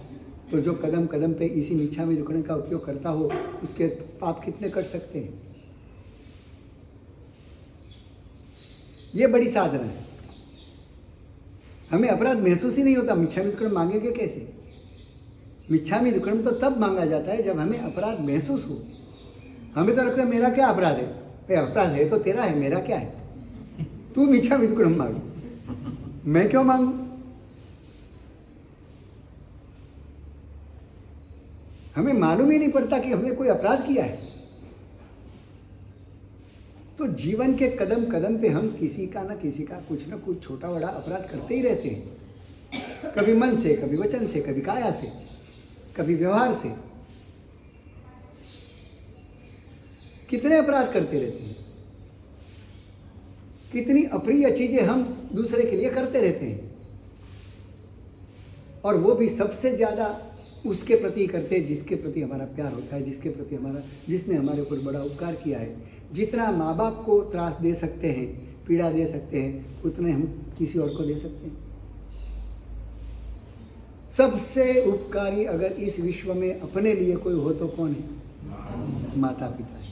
तो जो कदम कदम पे इसी मिच्छामि दुक्कडम का उपयोग करता हो उसके पाप कितने कट सकते हैं? ये बड़ी साधना है। हमें अपराध महसूस ही नहीं होता, मिच्छामि दुक्कडम मांगेंगे कैसे? मिच्छामि दुक्कडम तो तब मांगा जाता है जब हमें अपराध महसूस हो। हमें तो लगता है मेरा क्या अपराध है? अपराध है तो तेरा है, मेरा क्या है? तू मिच्छामि दुक्कडम मांग, मैं क्यों मांगू? हमें मालूम ही नहीं पड़ता कि हमने कोई अपराध किया है। तो जीवन के कदम कदम पे हम किसी का ना किसी का कुछ ना कुछ छोटा बड़ा अपराध करते ही रहते हैं, कभी मन से, कभी वचन से, कभी काया से, कभी व्यवहार से। कितने अपराध करते रहते हैं। कितनी अप्रिय चीज़ें हम दूसरे के लिए करते रहते हैं, और वो भी सबसे ज़्यादा उसके प्रति करते हैं जिसके प्रति हमारा प्यार होता है, जिसने हमारे ऊपर बड़ा उपकार किया है। जितना माँ बाप को त्रास दे सकते हैं, पीड़ा दे सकते हैं, उतने हम किसी और को दे सकते हैं। सबसे उपकारी अगर इस विश्व में अपने लिए कोई हो तो कौन है? माता पिता है।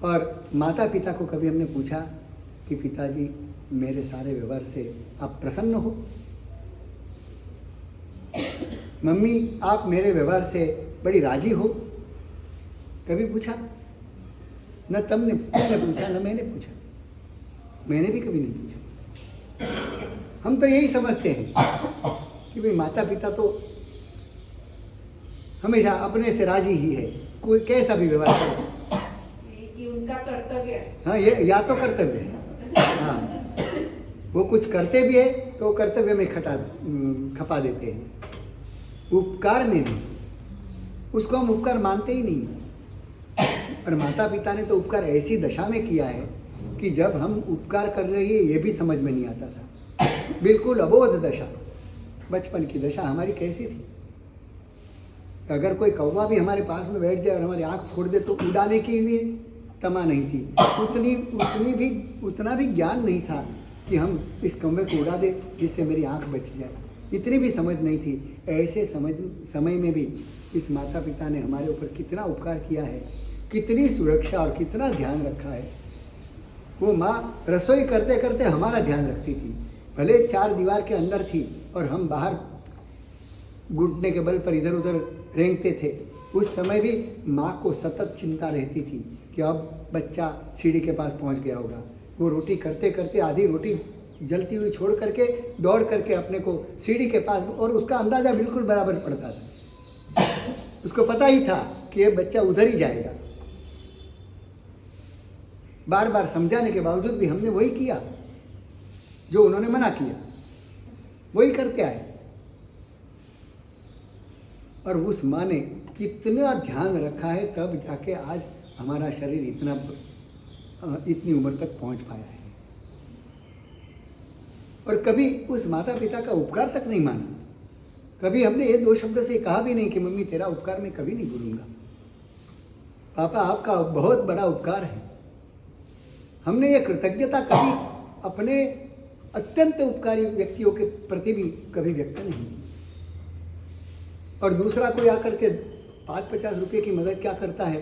और माता पिता को कभी हमने पूछा कि पिताजी मेरे सारे व्यवहार से आप प्रसन्न हो? मम्मी आप मेरे व्यवहार से बड़ी राजी हो? कभी पूछा? न तुमने पूछा, न मैंने पूछा, मैंने भी कभी नहीं पूछा। हम तो यही समझते हैं कि भाई माता पिता तो हमेशा अपने से राजी ही है, कोई कैसा भी व्यवहार करे। ये उनका कर्तव्य है। हाँ, ये या तो कर्तव्य है। हाँ, वो कुछ करते भी है तो कर्तव्य में खपा देते हैं, उपकार में नहीं। उसको हम उपकार मानते ही नहीं। और माता पिता ने तो उपकार ऐसी दशा में किया है कि जब हम उपकार कर रहे हैं ये भी समझ में नहीं आता था। बिल्कुल अबोध दशा, बचपन की दशा हमारी कैसी थी। अगर कोई कौवा भी हमारे पास में बैठ जाए और हमारी आंख फोड़ दे तो उड़ाने की भी तमा नहीं थी। उतना भी ज्ञान नहीं था कि हम इस कौवे को उड़ा दें जिससे मेरी आंख बच जाए। इतनी भी समझ नहीं थी। ऐसे समय में भी इस माता पिता ने हमारे ऊपर कितना उपकार किया है, कितनी सुरक्षा और कितना ध्यान रखा है। वो माँ रसोई करते करते हमारा ध्यान रखती थी। भले 4 दीवार के अंदर थी और हम बाहर घुटने के बल पर इधर उधर रेंगते थे, उस समय भी माँ को सतत चिंता रहती थी कि अब बच्चा सीढ़ी के पास पहुँच गया होगा। वो रोटी करते करते आधी रोटी जलती हुई छोड़ करके दौड़ करके अपने को सीढ़ी के पास, और उसका अंदाज़ा बिल्कुल बराबर पड़ता था। उसको पता ही था कि ये बच्चा उधर ही जाएगा। बार बार समझाने के बावजूद भी हमने वही किया जो उन्होंने मना किया, वही करते आए। और उस माँ ने कितना ध्यान रखा है, तब जाके आज हमारा शरीर इतनी उम्र तक पहुंच पाया है। और कभी उस माता पिता का उपकार तक नहीं माना। कभी हमने ये 2 शब्द से कहा भी नहीं कि मम्मी तेरा उपकार मैं कभी नहीं भूलूंगा, पापा आपका बहुत बड़ा उपकार है। हमने ये कृतज्ञता कभी अपने अत्यंत उपकारी व्यक्तियों के प्रति भी कभी व्यक्त नहीं की। और दूसरा कोई आकर के 5-50 रुपये की मदद क्या करता है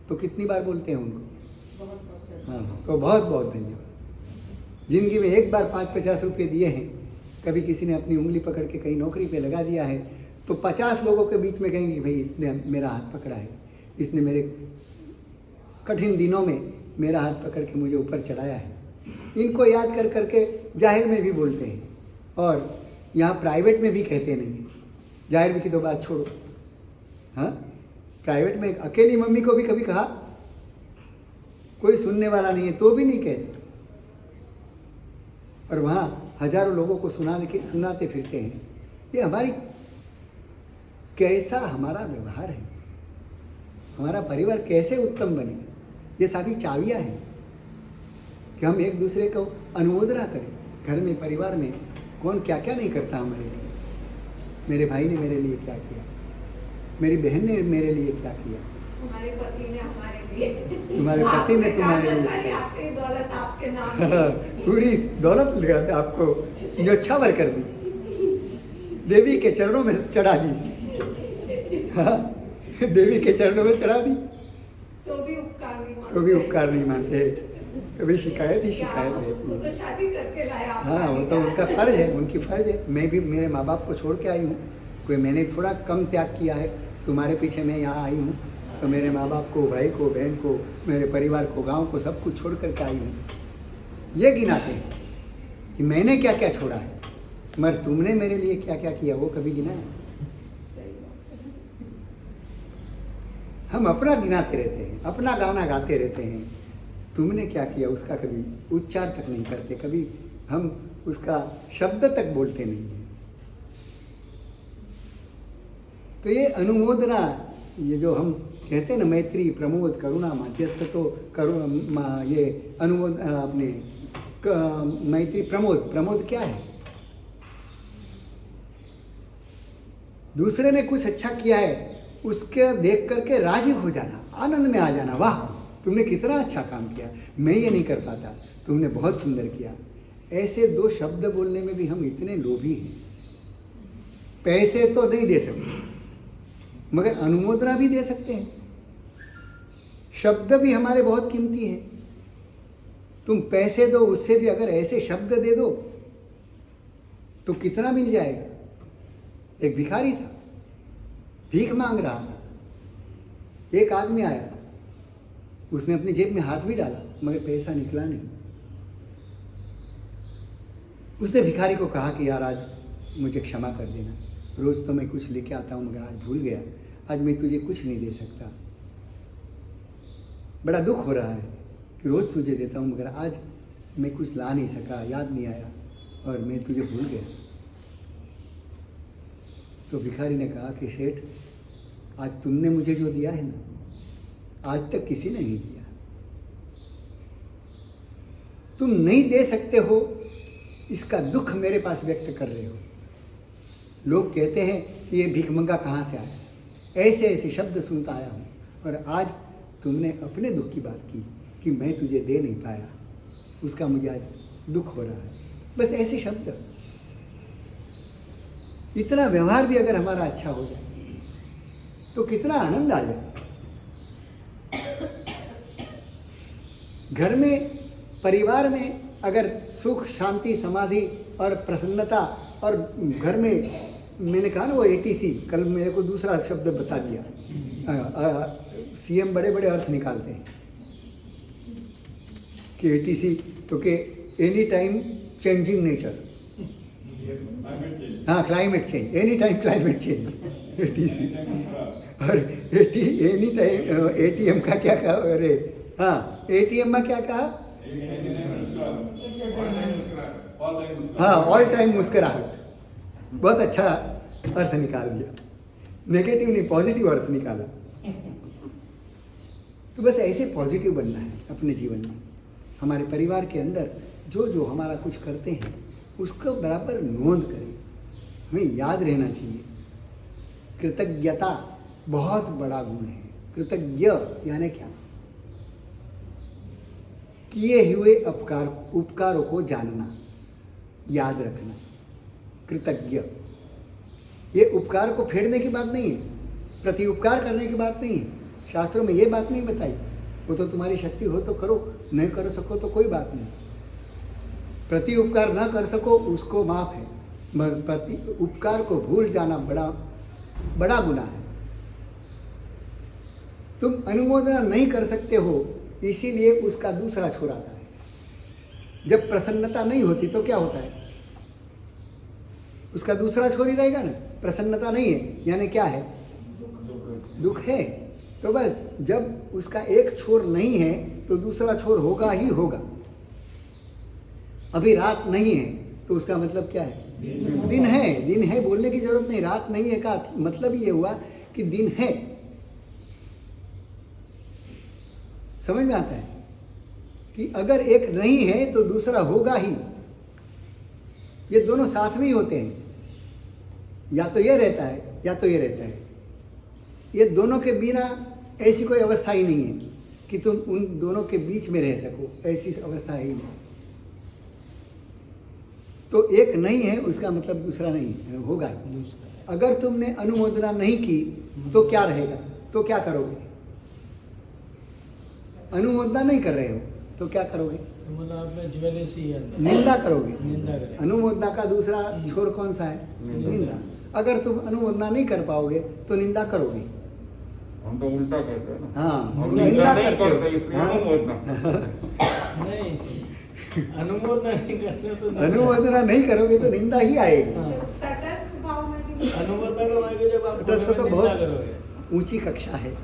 तो कितनी बार बोलते हैं उनको, हाँ, तो बहुत बहुत धन्यवाद। जिंदगी में एक बार 5-50 रुपये दिए हैं। कभी किसी ने अपनी उंगली पकड़ के कहीं नौकरी पे लगा दिया है तो 50 लोगों के बीच में कहेंगे कि भाई इसने मेरा हाथ पकड़ा है, इसने मेरे कठिन दिनों में मेरा हाथ पकड़ के मुझे ऊपर चढ़ाया है। इनको याद कर करके जाहिर में भी बोलते हैं, और यहाँ प्राइवेट में भी कहते नहीं हैं। जाहिर में की तो बात छोड़ो, हाँ, प्राइवेट में अकेली मम्मी को भी कभी कहा, कोई सुनने वाला नहीं है तो भी नहीं कहते। और वहाँ हजारों लोगों को सुनाते फिरते हैं। ये हमारी कैसा हमारा व्यवहार है, हमारा परिवार कैसे उत्तम बने, ये सभी चाबियाँ हैं कि हम एक दूसरे को अनुमोदना करें। घर में परिवार में कौन क्या क्या नहीं करता हमारे लिए। मेरे भाई ने मेरे लिए क्या किया, मेरी बहन ने मेरे लिए क्या किया, तुम्हारे पति ने हमारे लिए, तुम्हारे पति ने तुम्हारे लिए, सारी आपकी दौलत आपके नाम पूरी दौलत लगा आपको न्योछावर कर दी, देवी के चरणों में चढ़ा दी। हाँ, देवी के चरणों में चढ़ा दी तो भी उपकार नहीं मानते, तो भी उपकार नहीं मानते। कभी शिकायत ही शिकायत रहती वो है। तो शादी करके लाया। हाँ, वो तो उनका फर्ज है, उनकी फर्ज है। मैं भी मेरे माँ बाप को छोड़ के आई हूँ, कोई मैंने थोड़ा कम त्याग किया है। तुम्हारे पीछे मैं यहाँ आई हूँ तो मेरे माँ बाप को, भाई को, बहन को, मेरे परिवार को, गांव को, सब कुछ छोड़ करके आई हूँ। ये गिनाते हैं कि मैंने क्या क्या छोड़ा है, मगर तुमने मेरे लिए क्या क्या किया वो कभी गिना है? हम अपना गिनाते रहते हैं, अपना गाना गाते रहते हैं। तुमने क्या किया उसका कभी उच्चार तक नहीं करते, कभी हम उसका शब्द तक बोलते नहीं हैं। तो ये अनुमोदना, ये जो हम कहते हैं ना मैत्री, प्रमोद, करुणा, माध्यस्थ, तो ये अनुमोद अपने मैत्री, प्रमोद। प्रमोद क्या है? दूसरे ने कुछ अच्छा किया है उसके देख करके राजी हो जाना, आनंद में आ जाना, वाह तुमने कितना अच्छा काम किया, मैं ये नहीं कर पाता, तुमने बहुत सुंदर किया। ऐसे दो शब्द बोलने में भी हम इतने लोभी हैं। पैसे तो नहीं दे सकते मगर अनुमोदना भी दे सकते हैं। शब्द भी हमारे बहुत कीमती हैं। तुम पैसे दो, उससे भी अगर ऐसे शब्द दे दो तो कितना मिल जाएगा। एक भिखारी था, भीख मांग रहा था, एक आदमी आया, उसने अपनी जेब में हाथ भी डाला मगर पैसा निकला नहीं। उसने भिखारी को कहा कि यार आज मुझे क्षमा कर देना, रोज़ तो मैं कुछ लेके आता हूँ मगर आज भूल गया, आज मैं तुझे कुछ नहीं दे सकता। बड़ा दुख हो रहा है कि रोज़ तुझे देता हूँ मगर आज मैं कुछ ला नहीं सका, याद नहीं आया और मैं तुझे भूल गया। तो भिखारी ने कहा कि सेठ, आज तुमने मुझे जो दिया है ना, आज तक किसी ने नहीं दिया। तुम नहीं दे सकते हो, इसका दुख मेरे पास व्यक्त कर रहे हो। लोग कहते हैं कि ये भिखमंगा कहाँ से आया, ऐसे ऐसे शब्द सुनता आया हूँ, और आज तुमने अपने दुख की बात की कि मैं तुझे दे नहीं पाया, उसका मुझे आज दुख हो रहा है। बस ऐसे शब्द। इतना व्यवहार भी अगर हमारा अच्छा हो जाए तो कितना आनंद आ जाए। घर में, परिवार में अगर सुख, शांति, समाधि और प्रसन्नता, और घर में मैंने कहा ना वो ATC, कल मेरे को दूसरा शब्द बता दिया। CM बड़े बड़े अर्थ निकालते हैं कि ATC तो के एनी टाइम चेंजिंग नेचर, हाँ climate change, any time climate change ATC। और एनी टाइम ATM का क्या कहा? अरे हाँ, ATM में क्या कहा? हाँ, ऑल टाइम मुस्कुराहट। बहुत अच्छा अर्थ निकाल दिया, नेगेटिव नहीं पॉजिटिव अर्थ निकाला। तो बस ऐसे पॉजिटिव बनना है अपने जीवन में। हमारे परिवार के अंदर जो जो हमारा कुछ करते हैं उसको बराबर नोंद करें, हमें याद रहना चाहिए। कृतज्ञता बहुत बड़ा गुण है। कृतज्ञ यानी क्या? किए हुए उपकारों को जानना, याद रखना। कृतज्ञ, ये उपकार को फेरने की बात नहीं है, प्रति उपकार करने की बात नहीं है। शास्त्रों में ये बात नहीं बताई, वो तो तुम्हारी शक्ति हो तो करो, नहीं कर सको तो कोई बात नहीं। प्रति उपकार ना कर सको उसको माफ है, मगर प्रति उपकार को भूल जाना बड़ा बड़ा गुनाह है। तुम अनुमोदना नहीं कर सकते हो, इसीलिए उसका दूसरा छोर आता है। जब प्रसन्नता नहीं होती तो क्या होता है? उसका दूसरा छोर ही रहेगा ना। प्रसन्नता नहीं है यानी क्या है? दुख है। तो बस जब उसका एक छोर नहीं है तो दूसरा छोर होगा ही होगा। अभी रात नहीं है तो उसका मतलब क्या है? दिन है। दिन है बोलने की जरूरत नहीं, रात नहीं है का मतलब ये हुआ कि दिन है। समझ में आता है कि अगर एक नहीं है तो दूसरा होगा ही। ये दोनों साथ में ही होते हैं, या तो ये रहता है या तो ये रहता है। ये दोनों के बिना ऐसी कोई अवस्था ही नहीं है कि तुम उन दोनों के बीच में रह सको, ऐसी अवस्था ही नहीं। तो एक नहीं है उसका मतलब दूसरा नहीं है, होगा ही। अगर तुमने अनुमोदना नहीं की तो क्या रहेगा? तो क्या करोगे? अनुमोदना नहीं कर रहे हो तो क्या करोगे? मतलब आप में ज्वेलसी है, निंदा करोगे। निंदा करें। अनुमोदना का दूसरा छोर कौन सा है? निंदा। अगर तुम अनुमोदना नहीं कर पाओगे तो निंदा करोगे। हम तो उल्टा कहते हैं ना। हाँ, हम तुम निंदा करते हो। इसलिए हाँ? अनुमोदना। नहीं, अनुमोदना नहीं करते तो अनुमोदना नहीं करोगे तो निंदा ही आएगी। हाँ। तटस्थ भाव में भी अनुमोदना करवाएंगे जब आप तटस्थ तो निंदा बहुत करोगे। ऊंची कक्षा है।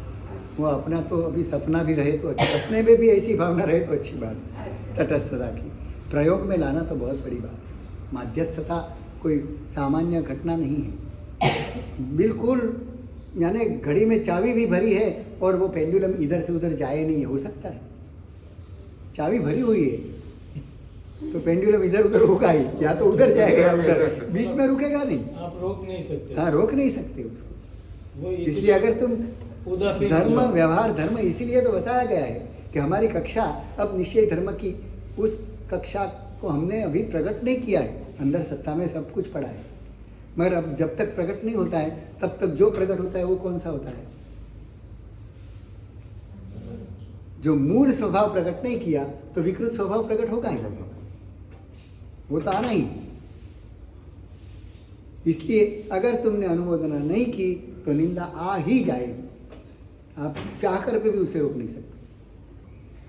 वो अपना तो अभी सपना भी रहे तो अच्छा, सपने में भी ऐसी भावना रहे तो अच्छी बात है। अच्छा। तटस्थता की प्रयोग में लाना तो बहुत बड़ी बात है। माध्यस्थता कोई सामान्य घटना नहीं है। बिल्कुल यानी घड़ी में चाबी भी भरी है और वो पेंडुलम इधर से उधर जाए नहीं, हो सकता है? चाबी भरी हुई है तो पेंडुलम इधर उधर होगा ही, या तो उधर जाएगा या उधर, बीच में रुकेगा नहीं। आप रोक नहीं सकते। हाँ, रोक नहीं सकते उसको। वो इसलिए अगर तुम उदासीन धर्म, हो जाओ। व्यवहार, धर्म, इसीलिए तो बताया गया है कि हमारी कक्षा अब निश्चय धर्म की, उस कक्षा को हमने अभी प्रकट नहीं किया है। अंदर सत्ता में सब कुछ पड़ा है, मगर अब जब तक प्रकट नहीं होता है तब तक जो प्रकट होता है वो कौन सा होता है? जो मूल स्वभाव प्रकट नहीं किया तो विकृत स्वभाव प्रकट होगा ही, वो तो आना ही। इसलिए अगर तुमने अनुमोदना नहीं की तो निंदा आ ही जाएगी, आप चाह कर भी उसे रोक नहीं सकते।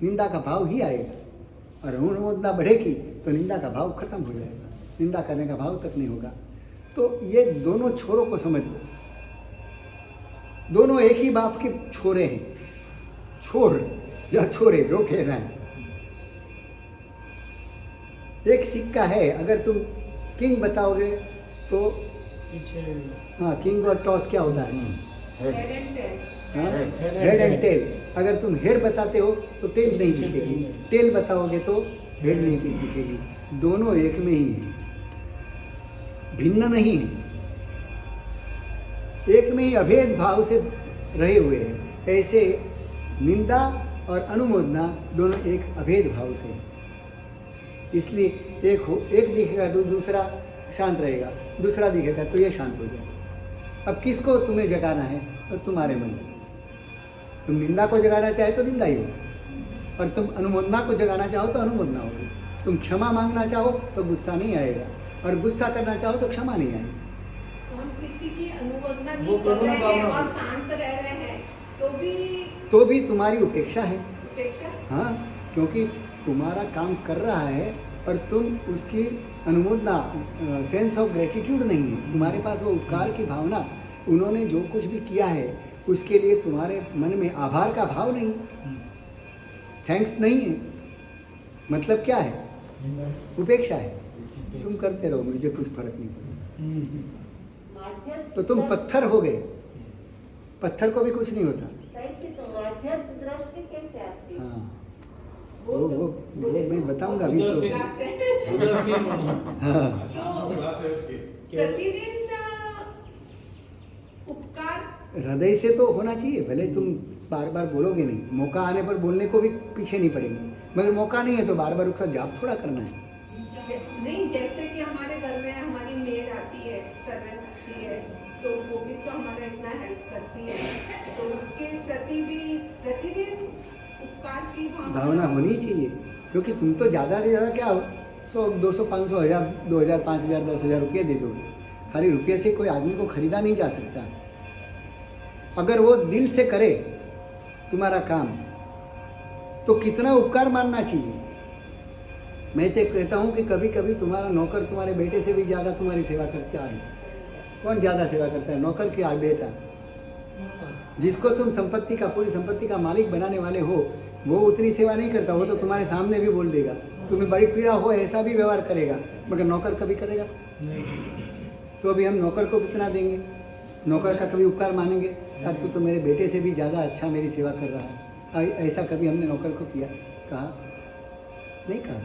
निंदा का भाव ही आएगा, और अनुमोदना बढ़ेगी तो निंदा का भाव खत्म हो जाएगा, निंदा करने का भाव तक नहीं होगा। तो ये दोनों छोरों को समझ लो, दोनों एक ही बाप के छोरे हैं, छोर या छोरे जो कह रहे हैं। एक सिक्का है, अगर तुम किंग बताओगे तो पीछे हाँ, किंग और टॉस क्या होता है? Head and tail. हाँ, Head and head and tail। Tail. अगर तुम हेड बताते हो तो टेल नहीं दिखेगी, टेल बताओगे तो हेड नहीं दिखेगी। दोनों एक में ही है, भिन्न नहीं है, एक में ही अभेद भाव से रहे हुए हैं। ऐसे निंदा और अनुमोदना दोनों एक अभेद भाव से है। इसलिए एक दिखेगा तो दूसरा शांत रहेगा, दूसरा दिखेगा तो ये शांत हो जाएगा। अब किसको तुम्हें जगाना है? तो तुम्हारे मन से। तुम निंदा को जगाना चाहे तो निंदा ही हो, और तुम अनुमोदना को जगाना चाहो तो अनुमोदना होगी। तुम क्षमा मांगना चाहो तो गुस्सा नहीं आएगा, और गुस्सा करना चाहो तो क्षमा नहीं आएगी। हम किसी की अनुमोदना वो नहीं कर करुणा रहे हैं भावना और है। शांत रह रहे हैं तो भी तुम्हारी उपेक्षा है। उपेक्षा। हाँ, क्योंकि तुम्हारा काम कर रहा है और तुम उसकी अनुमोदना, सेंस ऑफ ग्रेटिट्यूड नहीं है तुम्हारे पास, वो उपकार की भावना, उन्होंने जो कुछ भी किया है उसके लिए तुम्हारे मन में आभार का भाव नहीं, थैंक्स नहीं है। मतलब क्या है? उपेक्षा है। तुम करते रहो, मुझे कुछ फर्क नहीं पड़ता। तो तुम पत्थर हो गए, पत्थर को भी कुछ नहीं होता। हाँ, वो मैं बताऊंगा अभी तो। उदासीन होना। हाँ, प्रतिदिन उपकार हृदय से तो होना चाहिए। भले तुम बार बार बोलोगे नहीं, मौका आने पर बोलने को भी पीछे नहीं पड़ेंगे, मगर मौका नहीं है तो बार बार उसका जाप थोड़ा करना है। नहीं, जैसे कि हमारे घर में हमारी मेड आती है, सर्वेंट आती है, तो वो भी तो हमारा इतना हेल्प करती है, तो उसके प्रति भी प्रतिदिन उपकार की भावना होनी चाहिए। क्योंकि तुम तो ज़्यादा से ज़्यादा क्या 100, 200, 500, 1000, 2000, 5000, 10,000 रुपये दे दोगे। खाली रुपये से कोई आदमी को खरीदा नहीं जा सकता। अगर वो दिल से करे तुम्हारा काम तो कितना उपकार मानना चाहिए। मैं तो कहता हूँ कि कभी कभी तुम्हारा नौकर तुम्हारे बेटे से भी ज़्यादा तुम्हारी सेवा करता है। कौन ज़्यादा सेवा करता है? नौकर की बेटा। जिसको तुम संपत्ति का, पूरी संपत्ति का मालिक बनाने वाले हो, वो उतनी सेवा नहीं करता। वो तो तुम्हारे सामने भी बोल देगा, तुम्हें बड़ी पीड़ा हो ऐसा भी व्यवहार करेगा, मगर नौकर कभी करेगा? तो अभी हम नौकर को कितना देंगे? नौकर का कभी उपकार मानेंगे? यार तू तो मेरे बेटे से भी ज़्यादा अच्छा मेरी सेवा कर रहा है। ऐसा कभी हमने नौकर को किया? कहा नहीं कहा।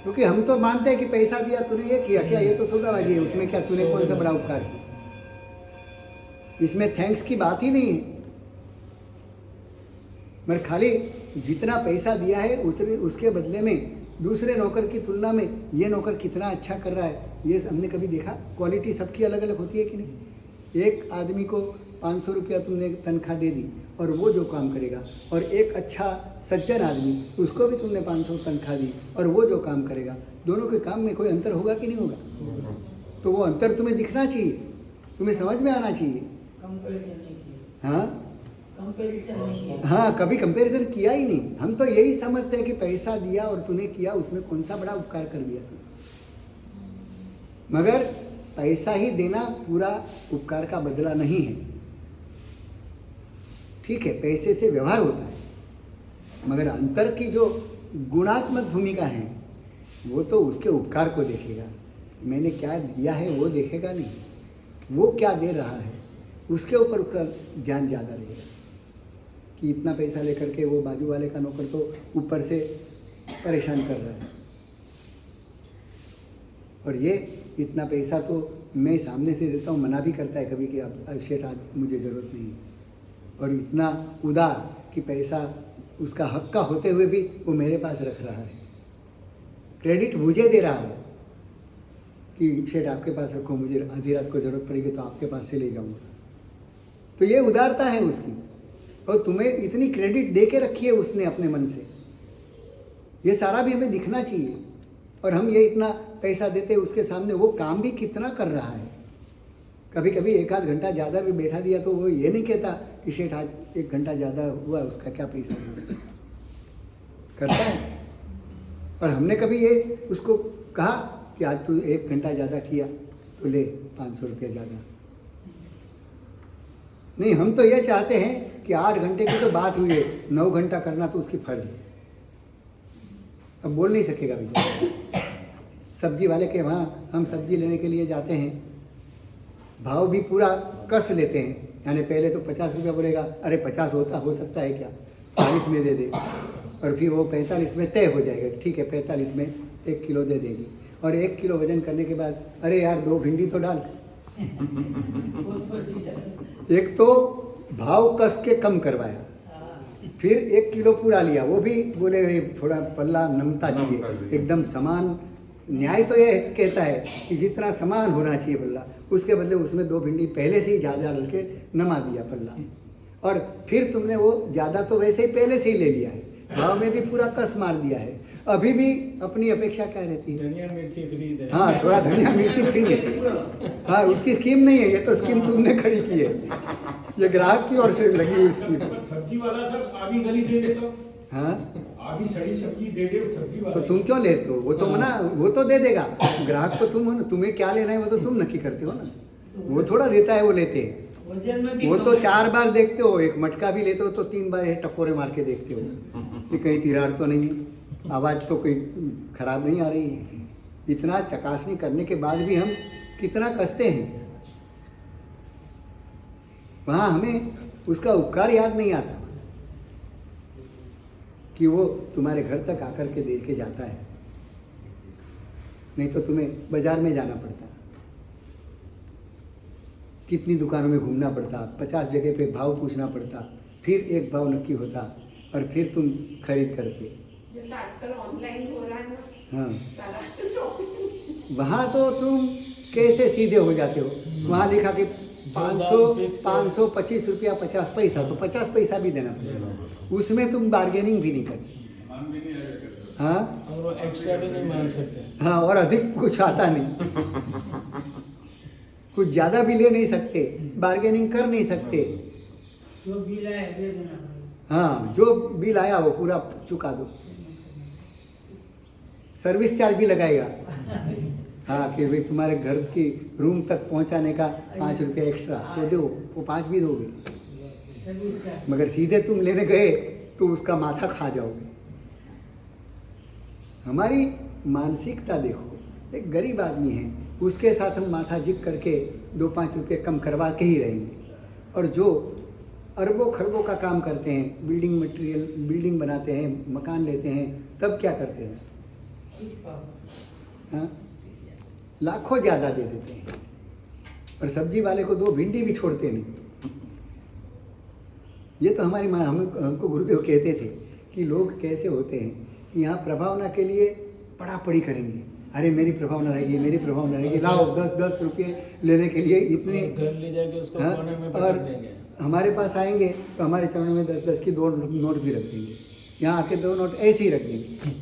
क्योंकि हम तो मानते हैं कि पैसा दिया तूने, ये किया क्या, ये तो सौदाबाजी है, उसमें क्या तूने कौन सा बड़ा उपकार किया? इसमें थैंक्स की बात ही नहीं है। मगर खाली जितना पैसा दिया है उतने उसके बदले में दूसरे नौकर की तुलना में ये नौकर कितना अच्छा कर रहा है, ये हमने कभी देखा? क्वालिटी सबकी अलग अलग होती है कि नहीं? एक आदमी को 500 रुपया तुमने तनख्वाह दे दी और वो जो काम करेगा, और एक अच्छा सज्जन आदमी उसको भी तुमने 500 तनख्वाह दी और वो जो काम करेगा, दोनों के काम में कोई अंतर होगा कि नहीं होगा? तो वो अंतर तुम्हें दिखना चाहिए, तुम्हें समझ में आना चाहिए। हाँ हाँ, कभी कंपैरिजन किया ही नहीं। हम तो यही समझते हैं कि पैसा दिया और तूने किया, उसमें कौन सा बड़ा उपकार कर दिया तूने। मगर पैसा ही देना पूरा उपकार का बदला नहीं है। ठीक है, पैसे से व्यवहार होता है, मगर अंतर की जो गुणात्मक भूमिका है वो तो उसके उपकार को देखेगा। मैंने क्या दिया है वो देखेगा नहीं, वो क्या दे रहा है उसके ऊपर उसका ध्यान ज़्यादा रहेगा कि इतना पैसा लेकर के वो बाजू वाले का नौकर तो ऊपर से परेशान कर रहा है, और ये इतना पैसा तो मैं सामने से देता हूँ, मना भी करता है कभी कि अब शेठ आज मुझे ज़रूरत नहीं है, और इतना उदार कि पैसा उसका हक का होते हुए भी वो मेरे पास रख रहा है, क्रेडिट मुझे दे रहा है कि शेठ आपके पास रखो, मुझे आधी रात को ज़रूरत पड़ेगी तो आपके पास से ले जाऊँगा। तो ये उदारता है उसकी, और तुम्हें इतनी क्रेडिट दे के रखी है उसने अपने मन से। ये सारा भी हमें दिखना चाहिए, और हम ये इतना पैसा देते उसके सामने वो काम भी कितना कर रहा है। कभी कभी एक आध घंटा ज़्यादा भी बैठा दिया तो वो ये नहीं कहता कि शेठ आज 1 घंटा ज़्यादा हुआ, उसका क्या पैसा करता है। और हमने कभी ये उसको कहा कि आज तू 1 घंटा ज़्यादा किया तो ले 500 रुपया ज़्यादा। नहीं, हम तो ये चाहते हैं कि 8 घंटे की तो बात हुई है, 9 घंटा करना तो उसकी फर्ज है। अब बोल नहीं सकेगा भैया। सब्जी वाले के वहाँ हम सब्जी लेने के लिए जाते हैं, भाव भी पूरा कस लेते हैं, यानी पहले तो 50 रुपया बोलेगा, अरे 50 हो सकता है क्या, 40 में दे दे, और फिर वो 45 में तय हो जाएगा, ठीक है 45 में 1 किलो दे देगी। और 1 किलो वजन करने के बाद अरे यार 2 भिंडी तो डाल। एक तो भाव कस के कम करवाया, फिर 1 किलो पूरा लिया, वो भी बोले थोड़ा पल्ला नमता चाहिए, एकदम समान। न्याय तो ये कहता है कि जितना समान होना चाहिए पल्ला, उसके बदले उसमें 2 भिंडी पहले से ही ज़्यादा डाल के नमा दिया पल्ला, और फिर तुमने वो ज़्यादा तो वैसे ही पहले से ही ले लिया है, भाव में भी पूरा कस मार दिया है। अभी भी अपनी अपेक्षा क्या रहती है, धनिया मिर्ची फ्री दे। हाँ थोड़ा धनिया मिर्ची फ्री है। हाँ, उसकी स्कीम नहीं है, ये तो स्कीम तुमने खड़ी की है, ये ग्राहक की ओर से लगी हुई स्कीम। सब्जी वाला सब आधी गली दे दे तो, हाँ, आधी सड़ी सब्जी दे दे सब्जी वाला। तो तुम क्यों लेते हो? वो तो मना, वो तो दे देगा, ग्राहक तो तुम हो ना, तुम्हें क्या लेना है वो तो तुम नक्की करते हो ना, वो थोड़ा देता है, वो लेते हैं। वो तो 4 बार देखते हो, एक मटका भी लेते हो तो 3 बार ये टकोरे मार के देखते हो कि कहीं तिराड़ तो नहीं है, आवाज़ तो कोई खराब नहीं आ रही है। इतना चकासनी करने के बाद भी हम कितना कसते हैं, वहाँ हमें उसका उपकार याद नहीं आता कि वो तुम्हारे घर तक आकर के दे के जाता है। नहीं तो तुम्हें बाजार में जाना पड़ता, कितनी दुकानों में घूमना पड़ता, 50 जगह पे भाव पूछना पड़ता, फिर एक भाव नक्की होता और फिर तुम खरीद करते। जैसे आजकल ऑनलाइन हो रहा है ना, हाँ, सारा शॉपिंग। वहाँ तो तुम कैसे सीधे हो जाते हो, वहाँ लिखा कि 525 रुपया 50 पैसा, तो 50 पैसा भी देना पड़ेगा, उसमें तुम बार्गेनिंग भी नहीं करते। हाँ, और वो एक्स्ट्रा भी नहीं मांग सकते। हाँ, और अधिक कुछ आता नहीं, कुछ ज़्यादा भी ले नहीं सकते, बार्गेनिंग कर नहीं सकते। जो बिल आया दे देना। हाँ, जो बिल आया वो पूरा चुका दो, सर्विस चार्ज भी लगाएगा। हाँ, कि भाई तुम्हारे घर की रूम तक पहुंचाने का 5 रुपया एक्स्ट्रा तो दो, वो 5 भी दोगे, मगर सीधे तुम लेने गए तो उसका माथा खा जाओगे। हमारी मानसिकता देखो, एक गरीब आदमी है, उसके साथ हम माथा जिक करके 2-5 रुपये कम करवा के ही रहेंगे, और जो अरबों खरबों का काम करते हैं, बिल्डिंग मटेरियल, बिल्डिंग बनाते हैं, मकान लेते हैं, तब क्या करते हैं? हाँ, लाखों ज़्यादा दे देते हैं, और सब्जी वाले को 2 भिंडी भी छोड़ते नहीं। ये तो हमारी माँ हमको गुरुदेव कहते थे कि लोग कैसे होते हैं कि यहाँ प्रभावना के लिए पड़ा पड़ी करेंगे, अरे मेरी प्रभावना रहेगी, मेरी प्रभावना रहेगी, लाओ 10-10 रुपये लेने के लिए इतने घर ले जाके उसको हाँ, कोने में और पटक देंगे। हमारे पास आएंगे तो हमारे चरणों में 10-10 की 2 नोट भी रख देंगे, यहाँ आके 2 नोट ऐसे ही रख देंगे,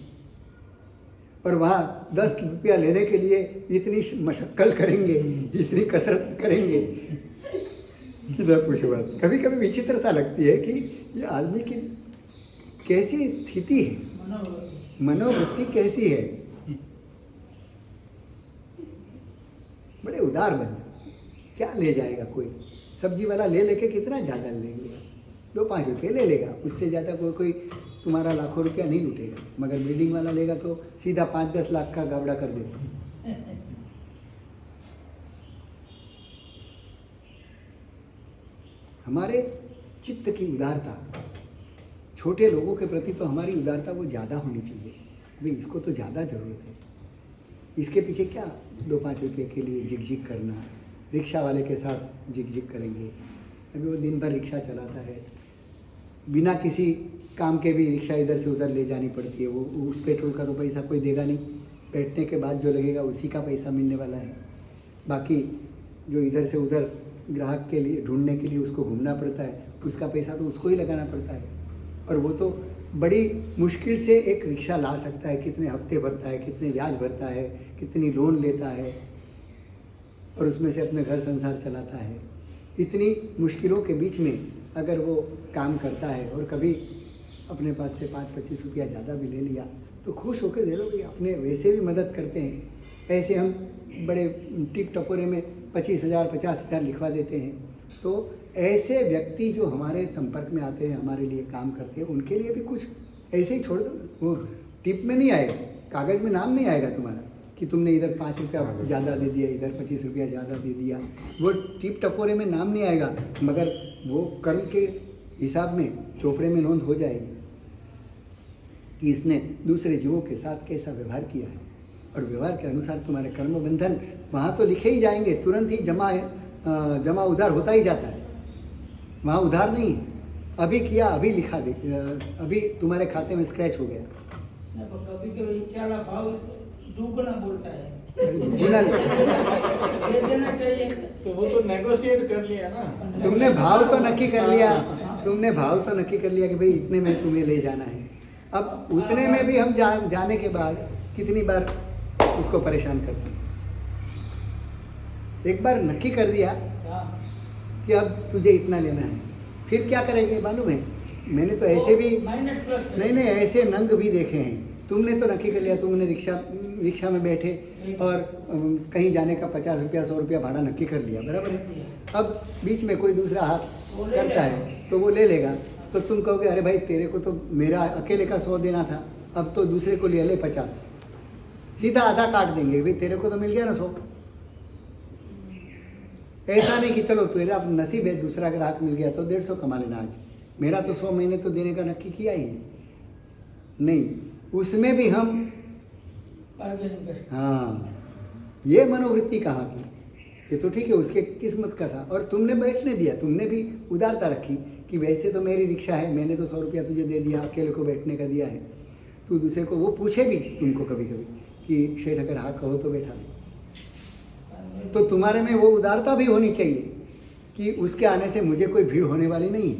और वहाँ 10 रुपया लेने के लिए इतनी मशक्कत करेंगे, इतनी कसरत करेंगे कि न पूछो बात। कभी कभी विचित्रता लगती है कि ये आदमी की कैसी स्थिति है, मनोवृत्ति कैसी है। बड़े उदार बने, क्या ले जाएगा कोई, सब्जी वाला ले लेके कितना ज़्यादा ले लेगा, 2-5 रुपये ले लेगा, उससे ज़्यादा कोई तुम्हारा लाखों रुपया नहीं लूटेगा, मगर बिल्डिंग वाला लेगा तो सीधा 5-10 लाख का गावड़ा कर देगा। हमारे चित्त की उदारता, छोटे लोगों के प्रति तो हमारी उदारता वो ज़्यादा होनी चाहिए। भाई इसको तो ज़्यादा ज़रूरत है, इसके पीछे क्या 2-5 रुपये के लिए झिक करना। रिक्शा वाले के साथ झिक करेंगे, अभी वो दिन भर रिक्शा चलाता है, बिना किसी काम के भी रिक्शा इधर से उधर ले जानी पड़ती है। वो उस पेट्रोल का तो पैसा कोई देगा नहीं, बैठने के बाद जो लगेगा उसी का पैसा मिलने वाला है। बाकी जो इधर से उधर ग्राहक के लिए ढूंढने के लिए उसको घूमना पड़ता है, उसका पैसा तो उसको ही लगाना पड़ता है। और वो तो बड़ी मुश्किल से एक रिक्शा ला सकता है, कितने हफ्ते भरता है, कितने ब्याज भरता है, कितनी लोन लेता है और उसमें से अपने घर संसार चलाता है। इतनी मुश्किलों के बीच में अगर वो काम करता है और कभी अपने पास से 5-25 रुपया ज़्यादा भी ले लिया तो खुश होकर दे लो भाई, अपने वैसे भी मदद करते हैं। ऐसे हम बड़े टिप टपोरे में 25,000 50,000 लिखवा देते हैं। तो ऐसे व्यक्ति जो हमारे संपर्क में आते हैं, हमारे लिए काम करते हैं, उनके लिए भी कुछ ऐसे ही छोड़ दो ना। वो टिप में नहीं आएगा, कागज़ में नाम नहीं आएगा तुम्हारा कि तुमने इधर 5 रुपया ज़्यादा दे दिया, इधर 25 रुपया ज़्यादा दे दिया। वो टिप टपोरे में नाम नहीं आएगा, मगर वो कर्म के हिसाब में चोपड़े में नोंद हो जाएगी कि इसने दूसरे जीवों के साथ कैसा व्यवहार किया है। और व्यवहार के अनुसार तुम्हारे कर्म बंधन वहाँ तो लिखे ही जाएंगे, तुरंत ही जमा उधार होता ही जाता है। वहाँ उधार नहीं, अभी किया अभी लिखा दे, अभी तुम्हारे खाते में स्क्रैच हो गया। कभी कभी क्या भाव दुगना बोलता है, गुना ये देना चाहिए। तो वो तो नेगोशिएट कर लिया ना। तुमने भाव तो नक्की कर लिया, तुमने भाव तो नक्की कर लिया कि भाई इतने में तुम्हें ले जाना है। अब उतने में भी हम जाने के बाद कितनी बार उसको परेशान करते हैं। एक बार नक्की कर दिया कि अब तुझे इतना लेना है, फिर क्या करेंगे मालूम है? मैंने तो ऐसे भी नहीं ऐसे नंग भी देखे हैं। तुमने तो नक्की कर लिया, तुमने रिक्शा में बैठे और कहीं जाने का 50 रुपया 100 रुपया भाड़ा नक्की कर लिया, बराबर है। अब बीच में कोई दूसरा हाथ करता है तो वो ले लेगा, तो तुम कहोगे अरे भाई तेरे को तो मेरा अकेले का 100 देना था, अब तो दूसरे को ले 50, सीधा आधा काट देंगे, भाई तेरे को तो मिल गया ना 100। ऐसा नहीं कि चलो तेरा नसीब है, दूसरा ग्राहक मिल गया तो 150 कमा लेना आज, मेरा तो 100 महीने तो देने का नक्की किया ही नहीं। उसमें भी हम हाँ, ये मनोवृत्ति कहाँ की? ये तो ठीक है उसके किस्मत का था और तुमने बैठने दिया, तुमने भी उदारता रखी कि वैसे तो मेरी रिक्शा है, मैंने तो 100 रुपया तुझे दे दिया, अकेले को बैठने का दिया है, तू दूसरे को वो पूछे भी तुमको कभी कभी कि शेठ अगर हाँ कहो तो बैठा दे। तो तुम्हारे में वो उदारता भी होनी चाहिए कि उसके आने से मुझे कोई भीड़ होने वाली नहीं है,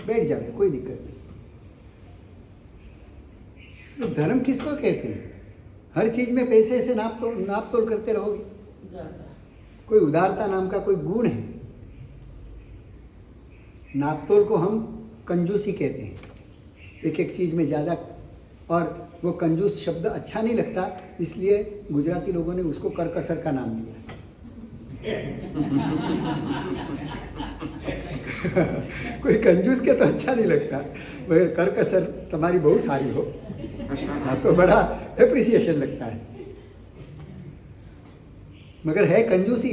बैठ जाओगे कोई दिक्कत नहीं। तो धर्म किसको कहते हैं? हर चीज़ में पैसे से नाप तोल करते रहोगे, कोई उदारता नाम का कोई गुण है? नाप तोल को हम कंजूसी कहते हैं, एक एक चीज़ में ज़्यादा। और वो कंजूस शब्द अच्छा नहीं लगता, इसलिए गुजराती लोगों ने उसको करकसर का नाम दिया। कोई कंजूस के तो अच्छा नहीं लगता, मगर करकसर तुम्हारी बहुत सारी हो हाँ तो बड़ा एप्रिसिएशन लगता है, मगर है कंजूसी।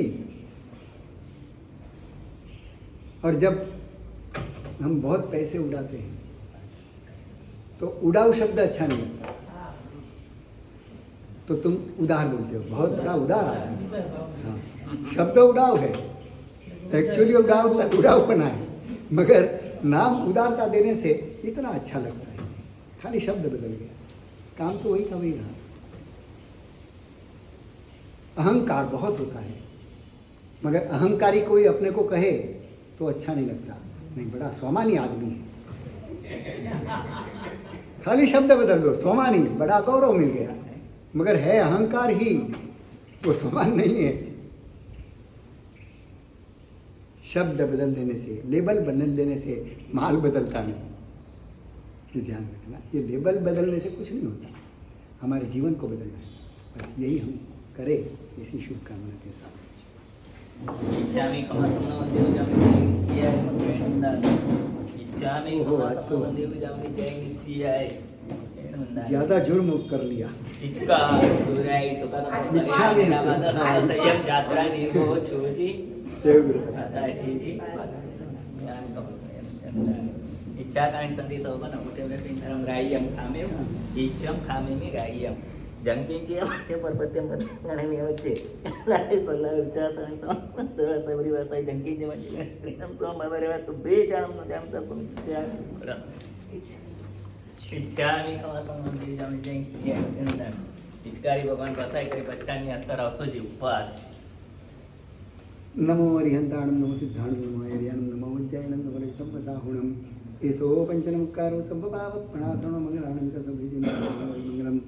और जब हम बहुत पैसे उड़ाते हैं तो उड़ाऊ शब्द अच्छा नहीं लगता, तो तुम उदार बोलते हो, बहुत बड़ा उदार आदमी। हाँ, शब्द उड़ाऊ है, एक्चुअली उड़ाऊपना है, मगर नाम उदारता देने से इतना अच्छा लगता है। खाली शब्द बदल गया, काम तो वही का वही रहा। अहंकार बहुत होता है, मगर अहंकारी कोई अपने को कहे तो अच्छा नहीं लगता, नहीं बड़ा स्वामानी आदमी है। खाली शब्द बदल दो, स्वामानी, बड़ा गौरव मिल गया, मगर है अहंकार ही, वो समान नहीं है। शब्द बदल देने से, लेबल बदल देने से माल बदलता नहीं, ये ध्यान रखना। ये लेबल बदलने से कुछ नहीं होता, हमारे जीवन को बदलना है, बस यही हम करें इसी शुभकामना के साथ। इच्छामि कमसमनो देवजामि सियाय मतवेंदा इच्छामि कमसमनो देवजामि जय सियाय ज़्यादा जुर्म कर लिया। इचका सूर्याय सुखद इच्छामि नामदा संयम यात्रा निर्भो छोजी सदा जी ज्ञान कमल इच्छा कारण संधि सौगन अमुटे फिंगरम रायम खामे इच्छम खामे मी रायम जंकिंची ते परपत्यम गणमी वच्चे लाय सल्ला विचार सण सबरी वासाई जंकिंची म्हणजे प्रेम सोम बरे वा तू बेचाळम न जाम तसं इच्छा मी कमासम म्हणजे जाम जैन सिया पिचकारी भगवान बसाई करे पछतानी अस्तर आवसोजी उपवास नमो अरिहंताणं नमो सिद्धाणं नमो ऐर्याणं नमो उज्जयनं नमो संपसाहुणम् एषो पञ्चनमुक्कारो सम्भवावत्पणासनो मङ्गलानं च सभ्यसिद्धं मङ्गलम्